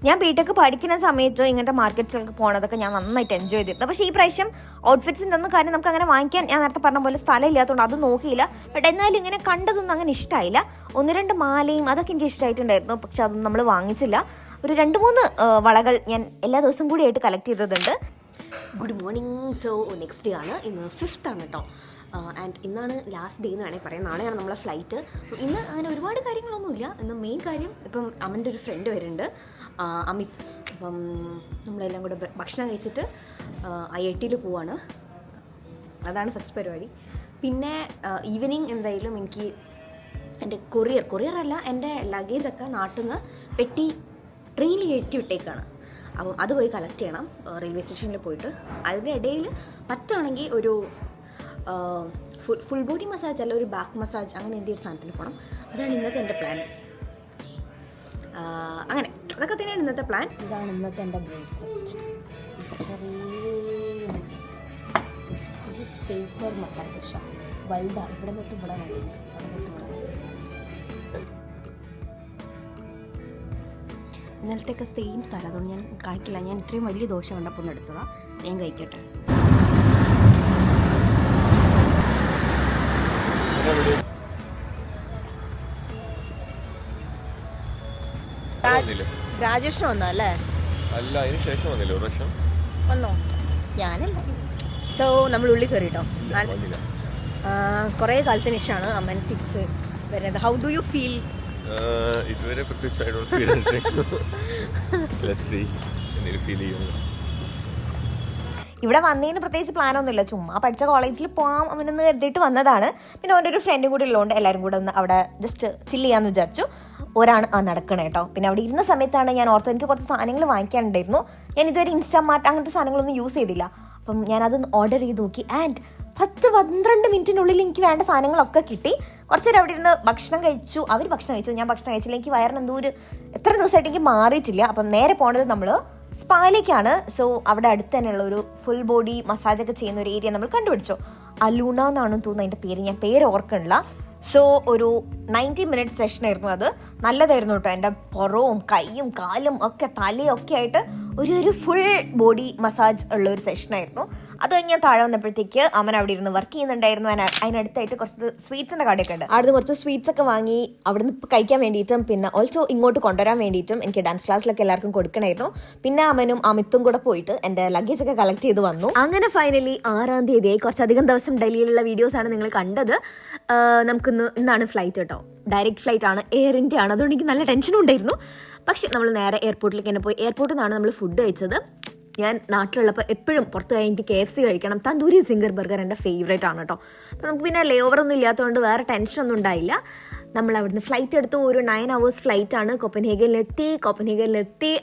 ഞാൻ ബിടെക് പഠിക്കുന്ന സമയത്ത് ഇങ്ങനത്തെ മാർക്കറ്റ്സിലൊക്കെ പോണതൊക്കെ ഞാൻ നന്നായിട്ട് എൻജോയ് ചെയ്തിരുന്നു. പക്ഷേ ഈ പ്രാവശ്യം ഔട്ട്ഫിറ്റ്സിൻ്റെ ഒന്നും കാര്യം നമുക്ക് അങ്ങനെ വാങ്ങിക്കാൻ ഞാൻ നേരത്തെ പറഞ്ഞ പോലെ സ്ഥലം ഇല്ലാത്തതുകൊണ്ട് അത് നോക്കിയില്ല. ബട്ട് എന്നാലും ഇങ്ങനെ കണ്ടതൊന്നും അങ്ങനെ ഇഷ്ടമായില്ല. 1-2 മാലയും അതൊക്കെ എനിക്ക് ഇഷ്ടമായിട്ടുണ്ടായിരുന്നു. പക്ഷെ അതൊന്നും നമ്മൾ വാങ്ങിച്ചില്ല. ഒരു 2-3 വളകൾ ഞാൻ എല്ലാ ദിവസവും കൂടി ആയിട്ട് കളക്ട് ചെയ്തതുണ്ട്. Good morning. So next day ആണ്. ഇന്ന് 5th ആണ് കേട്ടോ. ആൻഡ് ഇന്നാണ് ലാസ്റ്റ് ഡേ എന്ന് വേണമെങ്കിൽ പറയാം. നാളെയാണ് നമ്മളെ ഫ്ലൈറ്റ്. ഇന്ന് അങ്ങനെ ഒരുപാട് കാര്യങ്ങളൊന്നുമില്ല. ഇന്ന് മെയിൻ കാര്യം ഇപ്പം അമ്മൻ്റെ ഒരു ഫ്രണ്ട് വരുന്നുണ്ട്, അമിത്. അപ്പം നമ്മളെല്ലാം കൂടെ ഭക്ഷണം കഴിച്ചിട്ട് IIT പോവാണ്. അതാണ് ഫസ്റ്റ് പരിപാടി. പിന്നെ ഈവനിങ് എന്തായാലും എനിക്ക് എൻ്റെ കൊറിയറല്ല, എൻ്റെ ലഗേജൊക്കെ നാട്ടിൽ നിന്ന് പെട്ടി ട്രെയിനിൽ കയറ്റി വിട്ടേക്കാണ്. അപ്പം അത് പോയി കളക്ട് ചെയ്യണം റെയിൽവേ സ്റ്റേഷനിൽ പോയിട്ട്. അതിൻ്റെ ഇടയിൽ പറ്റുകയാണെങ്കിൽ ഒരു ഫുൾ ബോഡി മസാജ് അല്ല, ഒരു ബാക്ക് മസാജ് അങ്ങനെ എന്തെങ്കിലും ഒരു സാധനത്തിൽ പോകണം. അതാണ് ഇന്നത്തെ എൻ്റെ പ്ലാൻ. അങ്ങനെ അതൊക്കെ തന്നെയാണ് ഇന്നത്തെ പ്ലാൻ. ഇതാണ് ഇന്നത്തെ എൻ്റെ ബ്രേക്ക്ഫാസ്റ്റ്. ചെറിയ പേപ്പർ മസാല ദോശ വലുതാണ്. ഇവിടെ തൊട്ട് ഇവിടെ വേണ്ടിയിട്ട് ഇന്നലത്തെയൊക്കെ സെയിം സ്ഥലം, അതുകൊണ്ട് ഞാൻ കഴിക്കില്ല. ഞാൻ ഇത്രയും വലിയ ദോശ കണ്ടപ്പോൾ ഒന്ന് എടുത്തതാണ്. ഞാൻ കഴിക്കട്ടെ. ഗ്രാജുവേഷൻ വന്നോ അല്ലേ? അല്ല, അതിന് ശേഷം വന്നില്ല. ഒരു വർഷം വന്നോ? ഞാനല്ല. സോ നമ്മൾ ഉള്ളിൽ കയറിട്ടോ. കുറേ കാലത്തിന് ശേഷമാണ് അമ്മൻ തിരിച്ച് വരുന്നത്. How do you feel? ഇതുവരെ പ്രത്യേകിച്ച് I don't feel anything. Let's see. എന്തെങ്കിലും ഫീൽ ചെയ്യുന്നു. ഇവിടെ വന്നതിന് പ്രത്യേകിച്ച് പ്ലാനൊന്നുമില്ല. ചുമ്മാ പഠിച്ച കോളേജിൽ പോകാം അവനെന്ന് കരുതിയിട്ട് വന്നതാണ്. പിന്നെ അവൻ്റെ ഒരു ഫ്രണ്ടും കൂടി ഉള്ളതുകൊണ്ട് എല്ലാവരും കൂടെ ഒന്ന് അവിടെ ജസ്റ്റ് ചില്ല് ചെയ്യാമെന്ന് വിചാരിച്ചു. ഒരാണ് നടക്കണേ കേട്ടോ. പിന്നെ അവിടെ ഇരുന്ന സമയത്താണ് ഞാൻ ഓർത്തത് എനിക്ക് കുറച്ച് സാധനങ്ങൾ വാങ്ങിക്കാനുണ്ടായിരുന്നു. ഞാൻ ഇതുവരെ ഇൻസ്റ്റാമാർട്ട് അങ്ങനത്തെ സാധനങ്ങളൊന്നും യൂസ് ചെയ്തില്ല. അപ്പം ഞാനതൊന്ന് ഓർഡർ ചെയ്ത് നോക്കി. ആൻഡ് 10-12 മിനിറ്റിനുള്ളിൽ എനിക്ക് വേണ്ട സാധനങ്ങളൊക്കെ കിട്ടി. കുറച്ച് നേരം അവിടെ ഇരുന്ന് ഭക്ഷണം കഴിച്ചു. അവർ ഭക്ഷണം കഴിച്ചു, ഞാൻ ഭക്ഷണം കഴിച്ചില്ല. എനിക്ക് വയറിന് എന്തോ എത്ര ദിവസമായിട്ട് എനിക്ക് മാറിയിട്ടില്ല. അപ്പം നേരെ പോണത് നമ്മൾ സ്പായിലേക്കാണ്. സോ അവിടെ അടുത്ത് തന്നെയുള്ള ഒരു ഫുൾ ബോഡി മസാജൊക്കെ ചെയ്യുന്ന ഒരു ഏരിയ നമ്മൾ കണ്ടുപിടിച്ചു. അലൂണ എന്നാണ് തോന്നുന്നു അതിൻ്റെ പേര്. ഞാൻ പേര് ഓർക്കണില്ല. സോ ഒരു 90 മിനിറ്റ് സെഷനായിരുന്നു അത്. നല്ലതായിരുന്നു കേട്ടോ. എൻ്റെ പുറവും കൈയും കാലും ഒക്കെ തലയും ഒക്കെ ആയിട്ട് ഒരു ഫുൾ ബോഡി മസാജ് ഉള്ള ഒരു സെഷനായിരുന്നു. അത് കഴിഞ്ഞ് ഞാൻ താഴെ വന്നപ്പോഴത്തേക്ക് അമ്മൻ അവിടെ ഇരുന്ന് വർക്ക് ചെയ്യുന്നുണ്ടായിരുന്നു. അതിനടുത്തായിട്ട് കുറച്ച് സ്വീറ്റ്സിൻ്റെ കടയൊക്കെ ഉണ്ട്. അവിടുന്ന് കുറച്ച് സ്വീറ്റ്സ് ഒക്കെ വാങ്ങി അവിടുന്ന് ഇപ്പോൾ കഴിക്കാൻ വേണ്ടിയിട്ടും പിന്നെ ഓൾസോ ഇങ്ങോട്ട് കൊണ്ടുവരാൻ വേണ്ടിയിട്ടും എനിക്ക് ഡാൻസ് ക്ലാസ്സിലൊക്കെ എല്ലാവർക്കും കൊടുക്കണമായിരുന്നു. പിന്നെ അമ്മനും അമിത്തും കൂടെ പോയിട്ട് എൻ്റെ ലഗേജ് ഒക്കെ കളക്ട് ചെയ്ത് വന്നു. അങ്ങനെ ഫൈനലി 6-ാം തീയതി കുറച്ചധികം ദിവസം ഡൽഹിയിലുള്ള വീഡിയോസാണ് നിങ്ങൾ കണ്ടത്. ഇന്നാണ് ഫ്ലൈറ്റ് കേട്ടോ. ഡയറക്റ്റ് ഫ്ലൈറ്റ് ആണ്, എയർ ഇന്ത്യ ആണ്. അതുകൊണ്ട് എനിക്ക് നല്ല ടെൻഷനും ഉണ്ടായിരുന്നു. പക്ഷെ നമ്മൾ നേരെ എയർപോർട്ടിലേക്ക് തന്നെ പോയി. എയർപോർട്ടിൽ നിന്നാണ് നമ്മൾ ഫുഡ് കഴിച്ചത്. ഞാൻ നാട്ടിലുള്ളപ്പോൾ എപ്പോഴും പുറത്ത് പോയി എനിക്ക് KFC കഴിക്കണം. തന്തൂരി സിംഗർ ബർഗർ എൻ്റെ ഫേവറേറ്റ് ആണ് കേട്ടോ. അപ്പോൾ നമുക്ക് പിന്നെ ലേ ഓവറൊന്നും ഇല്ലാത്തതുകൊണ്ട് വേറെ ടെൻഷനൊന്നും ഉണ്ടായില്ല. നമ്മൾ അവിടുന്ന് ഫ്ലൈറ്റ് എടുത്തു. ഒരു 9 hours ഫ്ലൈറ്റ് ആണ്. കോപ്പൻഹേഗനിലെത്തി.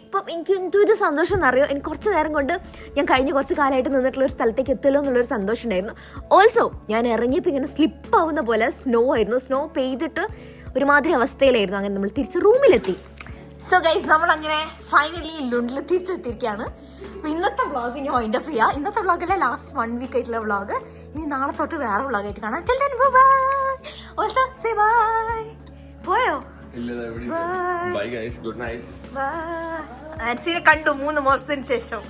അപ്പം എനിക്ക് എന്തൊരു സന്തോഷം എന്നറിയോ. എനിക്ക് കുറച്ച് നേരം കൊണ്ട് ഞാൻ കഴിഞ്ഞ കുറച്ച് കാലമായിട്ട് നിന്നിട്ടുള്ള ഒരു സ്ഥലത്തേക്ക് എത്തുമല്ലോ എന്നുള്ളൊരു സന്തോഷം ഉണ്ടായിരുന്നു. ഓൾസോ ഞാൻ ഇറങ്ങിയപ്പോൾ ഇങ്ങനെ സ്ലിപ്പ് ആവുന്ന പോലെ സ്നോ ആയിരുന്നു. സ്നോ പെയ്തിട്ട് ഒരുമാതിരി അവസ്ഥയിലായിരുന്നു. അങ്ങനെ നമ്മൾ തിരിച്ച് റൂമിലെത്തി. സോ ഗൈസ്, നമ്മളങ്ങനെ ഫൈനലി ലുണ്ടിൽ തിരിച്ചെത്തിയിരിക്കുകയാണ്. അപ്പോൾ ഇന്നത്തെ വ്ളോഗ് ഇനി വൈൻഡ് അപ്പ് ചെയ്യുക. ഇന്നത്തെ വ്ളോഗല്ല, ലാസ്റ്റ് 1 week ആയിട്ടുള്ള വ്ളോഗ്. ഇനി നാളെ തൊട്ട് വേറെ വ്ളോഗായിട്ട് കാണാം. പോയോ? Bye guys, good night. ആൻസിനെ കണ്ടു 3 മാസത്തിന് ശേഷം.